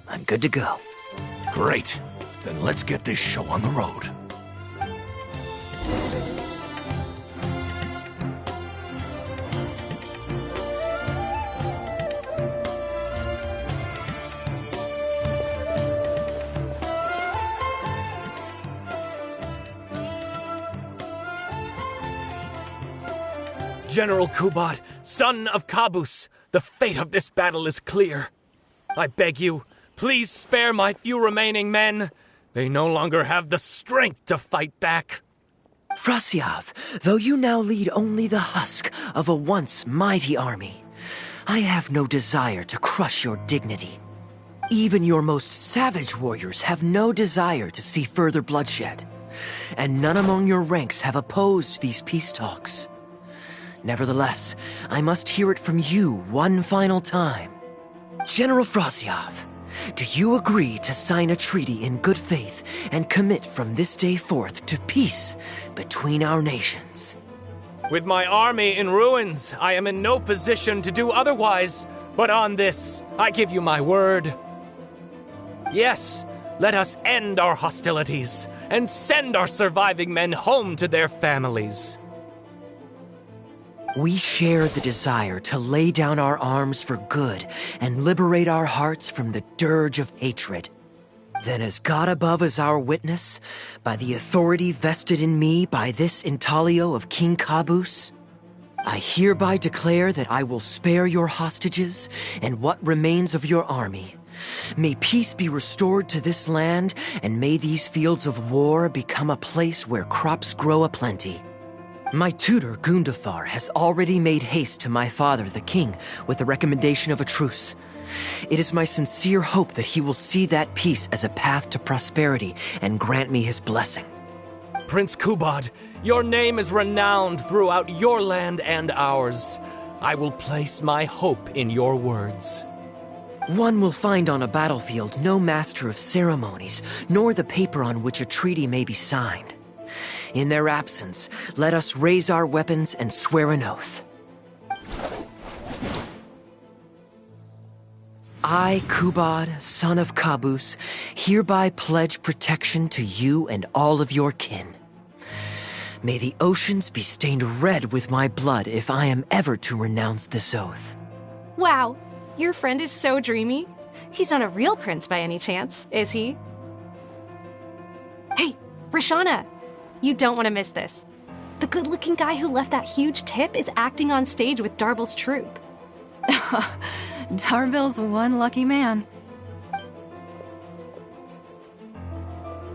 I'm good to go. Great. Then let's get this show on the road. General Kubad, son of Kabus, the fate of this battle is clear. I beg you, please spare my few remaining men. They no longer have the strength to fight back. Frasyav, though you now lead only the husk of a once mighty army, I have no desire to crush your dignity. Even your most savage warriors have no desire to see further bloodshed, and none among your ranks have opposed these peace talks. Nevertheless, I must hear it from you one final time. General Frasyav, do you agree to sign a treaty in good faith and commit from this day forth to peace between our nations? With my army in ruins, I am in no position to do otherwise, but on this, I give you my word. Yes, let us end our hostilities and send our surviving men home to their families. We share the desire to lay down our arms for good and liberate our hearts from the dirge of hatred. Then as God above is our witness, by the authority vested in me by this intaglio of King Kabus, I hereby declare that I will spare your hostages and what remains of your army. May peace be restored to this land, and may these fields of war become a place where crops grow aplenty. My tutor, Gundafar, has already made haste to my father, the king, with the recommendation of a truce. It is my sincere hope that he will see that peace as a path to prosperity and grant me his blessing. Prince Kubad, your name is renowned throughout your land and ours. I will place my hope in your words. One will find on a battlefield no master of ceremonies, nor the paper on which a treaty may be signed. In their absence, let us raise our weapons and swear an oath. I, Kubad, son of Kabus, hereby pledge protection to you and all of your kin. May the oceans be stained red with my blood if I am ever to renounce this oath. Wow, your friend is so dreamy. He's not a real prince by any chance, is he? Hey, Rashana, you don't want to miss this. The good-looking guy who left that huge tip is acting on stage with Darbel's troupe. Darbel's one lucky man.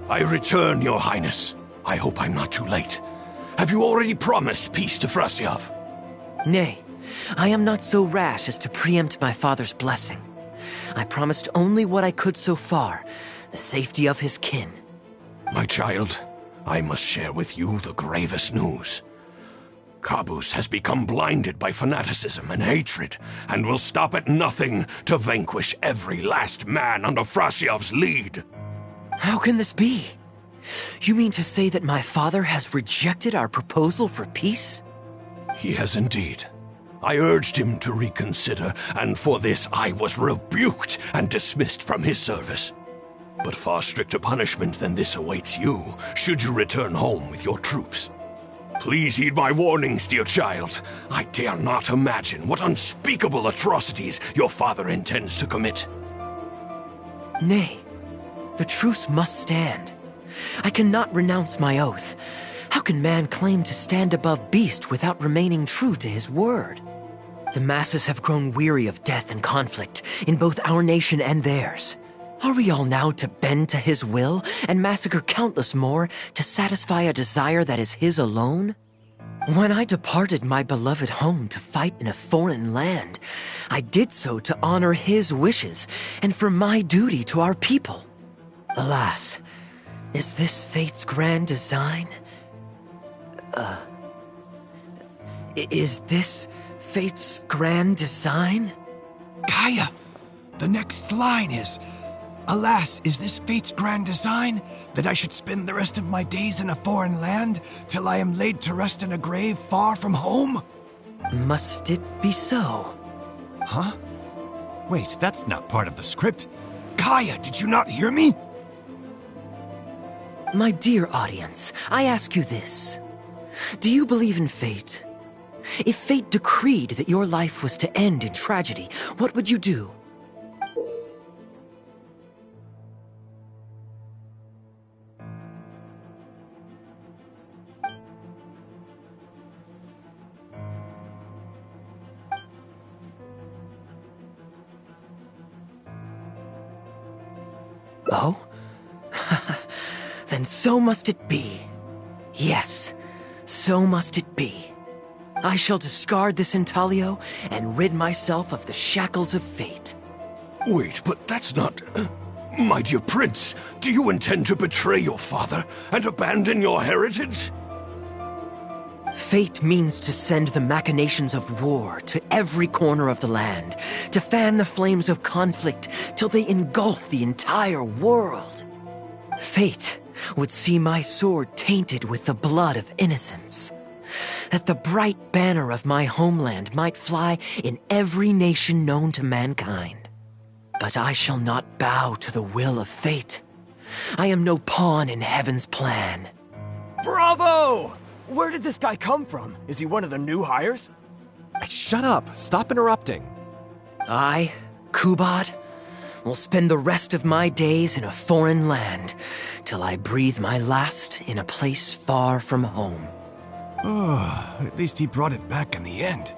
I return, Your Highness. I hope I'm not too late. Have you already promised peace to Frasyav? Nay, I am not so rash as to preempt my father's blessing. I promised only what I could so far, the safety of his kin. My child, I must share with you the gravest news. Kabus has become blinded by fanaticism and hatred, and will stop at nothing to vanquish every last man under Frasyav's lead. How can this be? You mean to say that my father has rejected our proposal for peace? He has indeed. I urged him to reconsider, and for this I was rebuked and dismissed from his service. But far stricter punishment than this awaits you, should you return home with your troops. Please heed my warnings, dear child. I dare not imagine what unspeakable atrocities your father intends to commit. Nay, the truce must stand. I cannot renounce my oath. How can man claim to stand above beast without remaining true to his word? The masses have grown weary of death and conflict in both our nation and theirs. Are we all now to bend to his will and massacre countless more to satisfy a desire that is his alone? When I departed my beloved home to fight in a foreign land, I did so to honor his wishes and for my duty to our people. Alas, is this fate's grand design? Is this fate's grand design? Kaya, the next line is, "Alas, is this fate's grand design, that I should spend the rest of my days in a foreign land, till I am laid to rest in a grave far from home?" Must it be so? Huh? Wait, that's not part of the script. Kaya, did you not hear me? My dear audience, I ask you this. Do you believe in fate? If fate decreed that your life was to end in tragedy, what would you do? Oh? Then so must it be. Yes, so must it be. I shall discard this intaglio and rid myself of the shackles of fate. Wait, but that's not... My dear prince, do you intend to betray your father and abandon your heritage? Fate means to send the machinations of war to every corner of the land, to fan the flames of conflict till they engulf the entire world. Fate would see my sword tainted with the blood of innocence, that the bright banner of my homeland might fly in every nation known to mankind. But I shall not bow to the will of fate. I am no pawn in heaven's plan. Bravo! Where did this guy come from? Is he one of the new hires? Hey, shut up! Stop interrupting. I, Kubad, will spend the rest of my days in a foreign land, till I breathe my last in a place far from home. Oh, at least he brought it back in the end.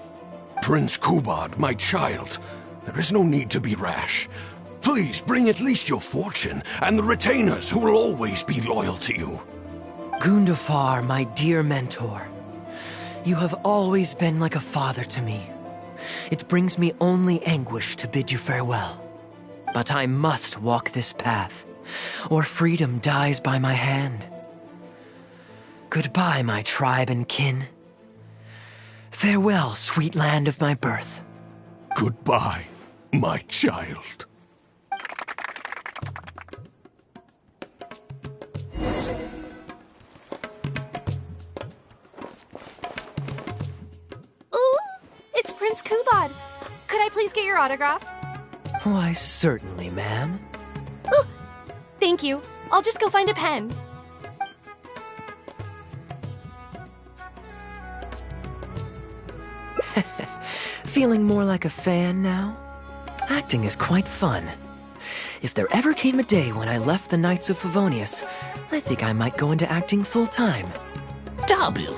Prince Kubad, my child, there is no need to be rash. Please bring at least your fortune and the retainers who will always be loyal to you. Gundafar, my dear mentor, you have always been like a father to me. It brings me only anguish to bid you farewell. But I must walk this path, or freedom dies by my hand. Goodbye, my tribe and kin. Farewell, sweet land of my birth. Goodbye, my child. Ooh, it's Prince Kubad. Could I please get your autograph? Why, certainly, ma'am. Ooh, thank you. I'll just go find a pen. Feeling more like a fan now? Acting is quite fun. If there ever came a day when I left the Knights of Favonius, I think I might go into acting full-time. Darbil,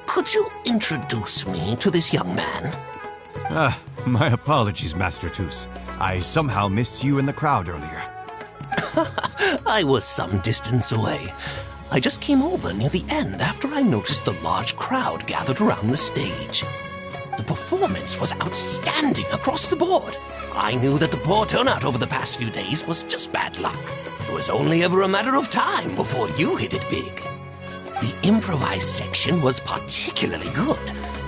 could you introduce me to this young man? My apologies, Master Toos. I somehow missed you in the crowd earlier. I was some distance away. I just came over near the end after I noticed the large crowd gathered around the stage. The performance was outstanding across the board. I knew that the poor turnout over the past few days was just bad luck. It was only ever a matter of time before you hit it big. The improvised section was particularly good.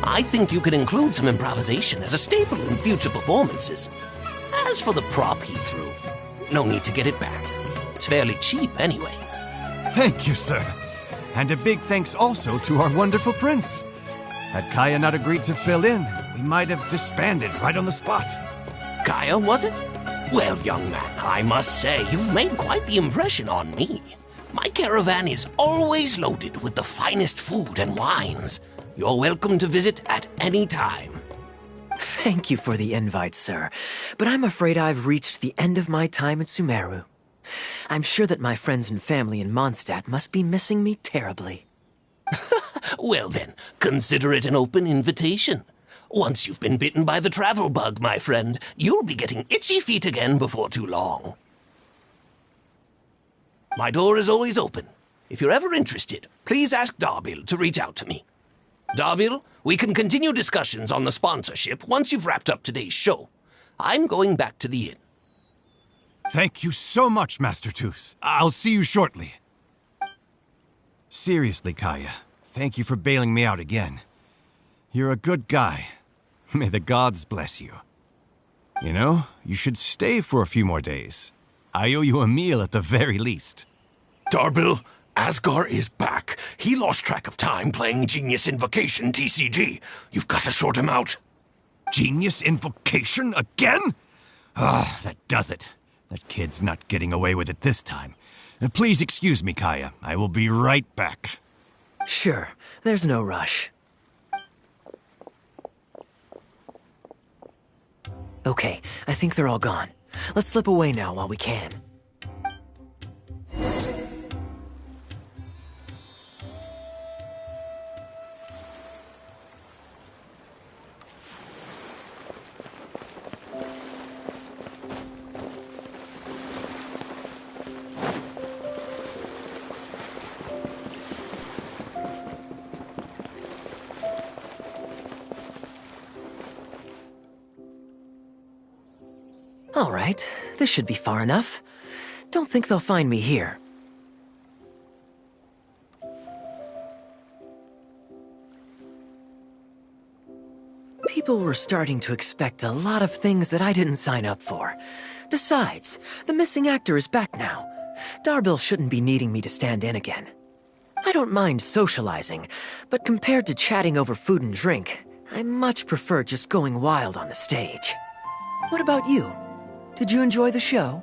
I think you could include some improvisation as a staple in future performances. As for the prop he threw, no need to get it back. It's fairly cheap anyway. Thank you, sir. And a big thanks also to our wonderful prince. Had Kaya not agreed to fill in, we might have disbanded right on the spot. Kaya, was it? Well, young man, I must say you've made quite the impression on me. My caravan is always loaded with the finest food and wines. You're welcome to visit at any time. Thank you for the invite, sir, but I'm afraid I've reached the end of my time in Sumeru. I'm sure that my friends and family in Mondstadt must be missing me terribly. Well then, consider it an open invitation. Once you've been bitten by the travel bug, my friend, you'll be getting itchy feet again before too long. My door is always open. If you're ever interested, please ask Darbil to reach out to me. Darbil, we can continue discussions on the sponsorship once you've wrapped up today's show. I'm going back to the inn. Thank you so much, Master Toos. I'll see you shortly. Seriously, Kaya, thank you for bailing me out again. You're a good guy. May the gods bless you. You know, you should stay for a few more days. I owe you a meal at the very least. Darbil, Asgar is back. He lost track of time playing Genius Invocation TCG. You've got to sort him out. Genius Invocation again? Ah, that does it. That kid's not getting away with it this time. Please excuse me, Kaya. I will be right back. Sure, there's no rush. Okay, I think they're all gone. Let's slip away now while we can. All right, this should be far enough. Don't think they'll find me here. People were starting to expect a lot of things that I didn't sign up for. Besides, the missing actor is back now. Darbil shouldn't be needing me to stand in again. I don't mind socializing, but compared to chatting over food and drink, I much prefer just going wild on the stage. What about you? Did you enjoy the show?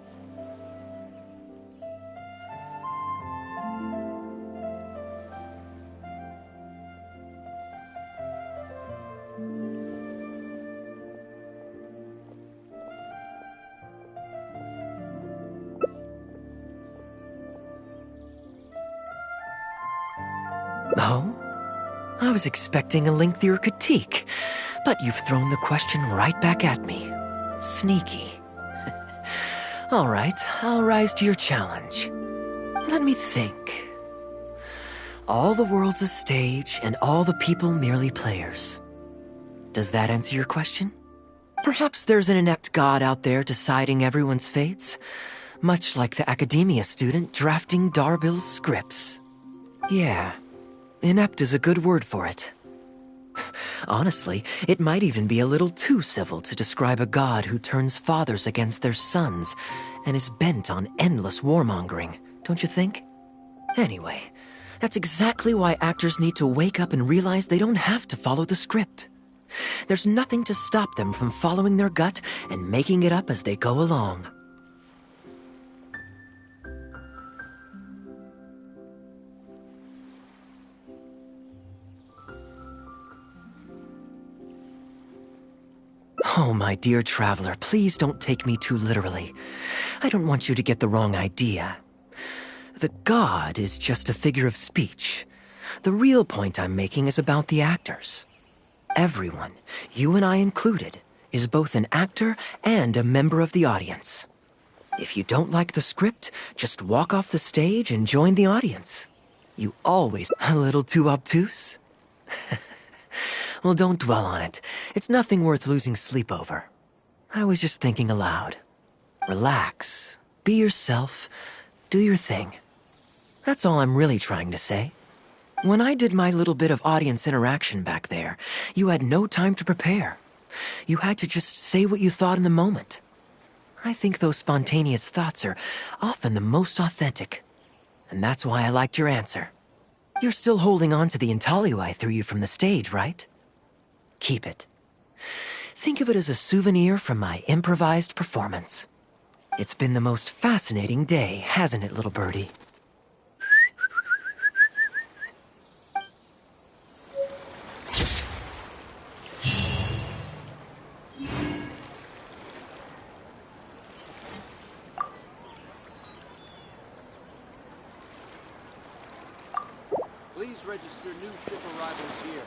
Oh? I was expecting a lengthier critique, but you've thrown the question right back at me. Sneaky. All right, I'll rise to your challenge. Let me think. All the world's a stage, and all the people merely players. Does that answer your question? Perhaps there's an inept god out there deciding everyone's fates, much like the academia student drafting Darbil's scripts. Yeah, inept is a good word for it. Honestly, it might even be a little too civil to describe a god who turns fathers against their sons and is bent on endless warmongering, don't you think? Anyway, that's exactly why actors need to wake up and realize they don't have to follow the script. There's nothing to stop them from following their gut and making it up as they go along. Oh, my dear traveler, please don't take me too literally. I don't want you to get the wrong idea. The god is just a figure of speech. The real point I'm making is about the actors. Everyone, you and I included, is both an actor and a member of the audience. If you don't like the script, just walk off the stage and join the audience. You always a little too obtuse? Well, don't dwell on it. It's nothing worth losing sleep over. I was just thinking aloud. Relax. Be yourself. Do your thing. That's all I'm really trying to say. When I did my little bit of audience interaction back there, you had no time to prepare. You had to just say what you thought in the moment. I think those spontaneous thoughts are often the most authentic. And that's why I liked your answer. You're still holding on to the intaglio I threw you from the stage, right? Keep it. Think of it as a souvenir from my improvised performance. It's been the most fascinating day, hasn't it, little birdie? Please register new ship arrivals here.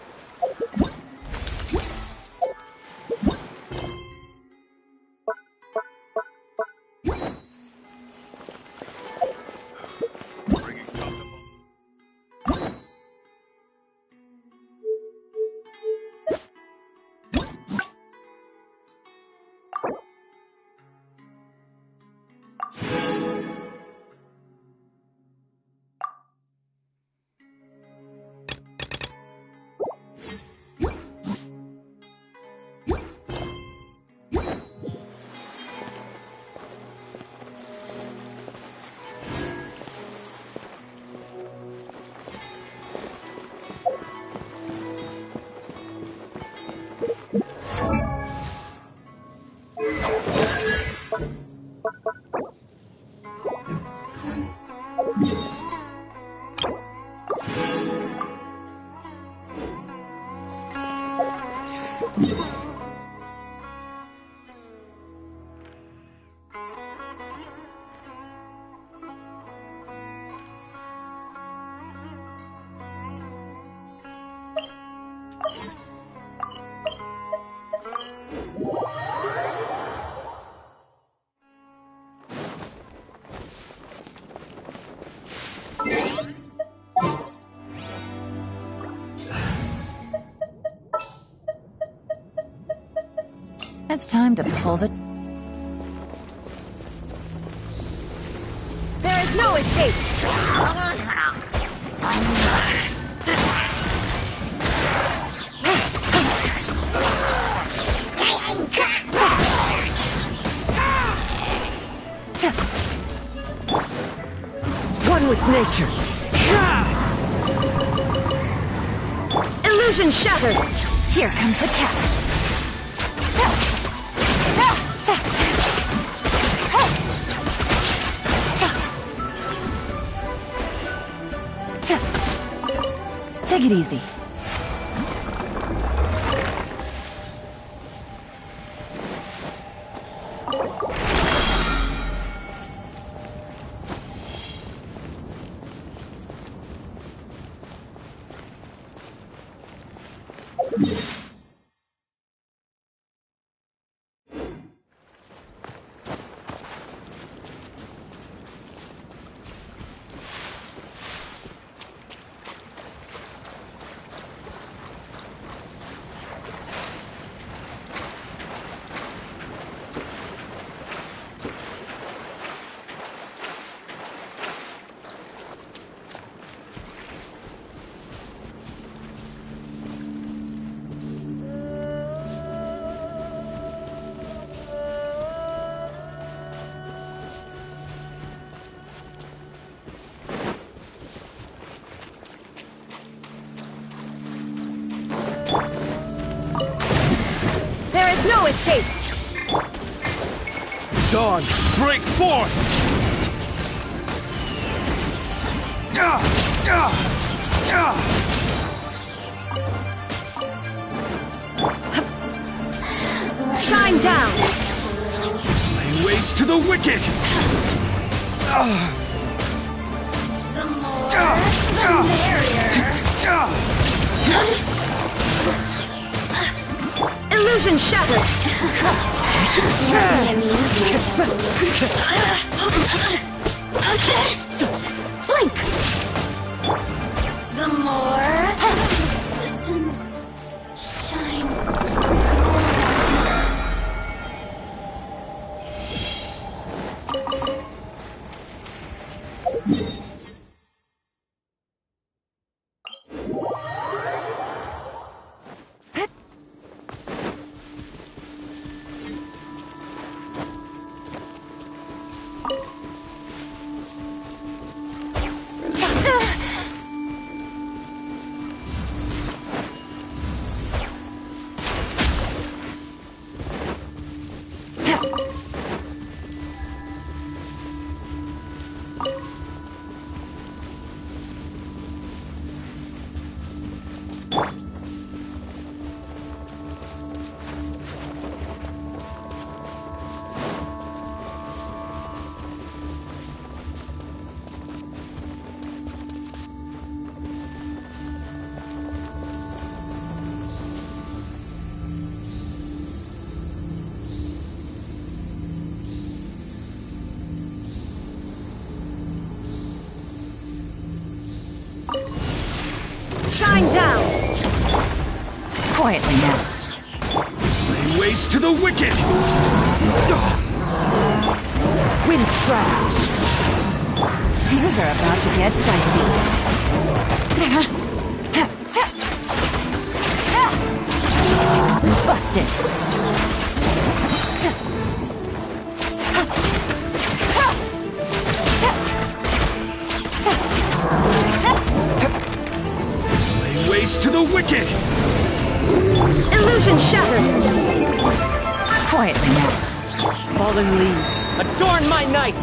It's time to pull the... There is no escape! One with nature. Illusion shattered! Here comes the catch. Take it easy. No escape! Dawn, break forth! Shine down! Lay waste to the wicked! The more, the merrier! Illusion shattered! Let me amuse myself. Blink! The more resistance shine. Quietly now. Lay waste to the wicked! Windstrap! Things are about to get dicey. Busted. Lay waste to the wicked! Illusion shattered. Quietly now. Fallen leaves, adorn my night!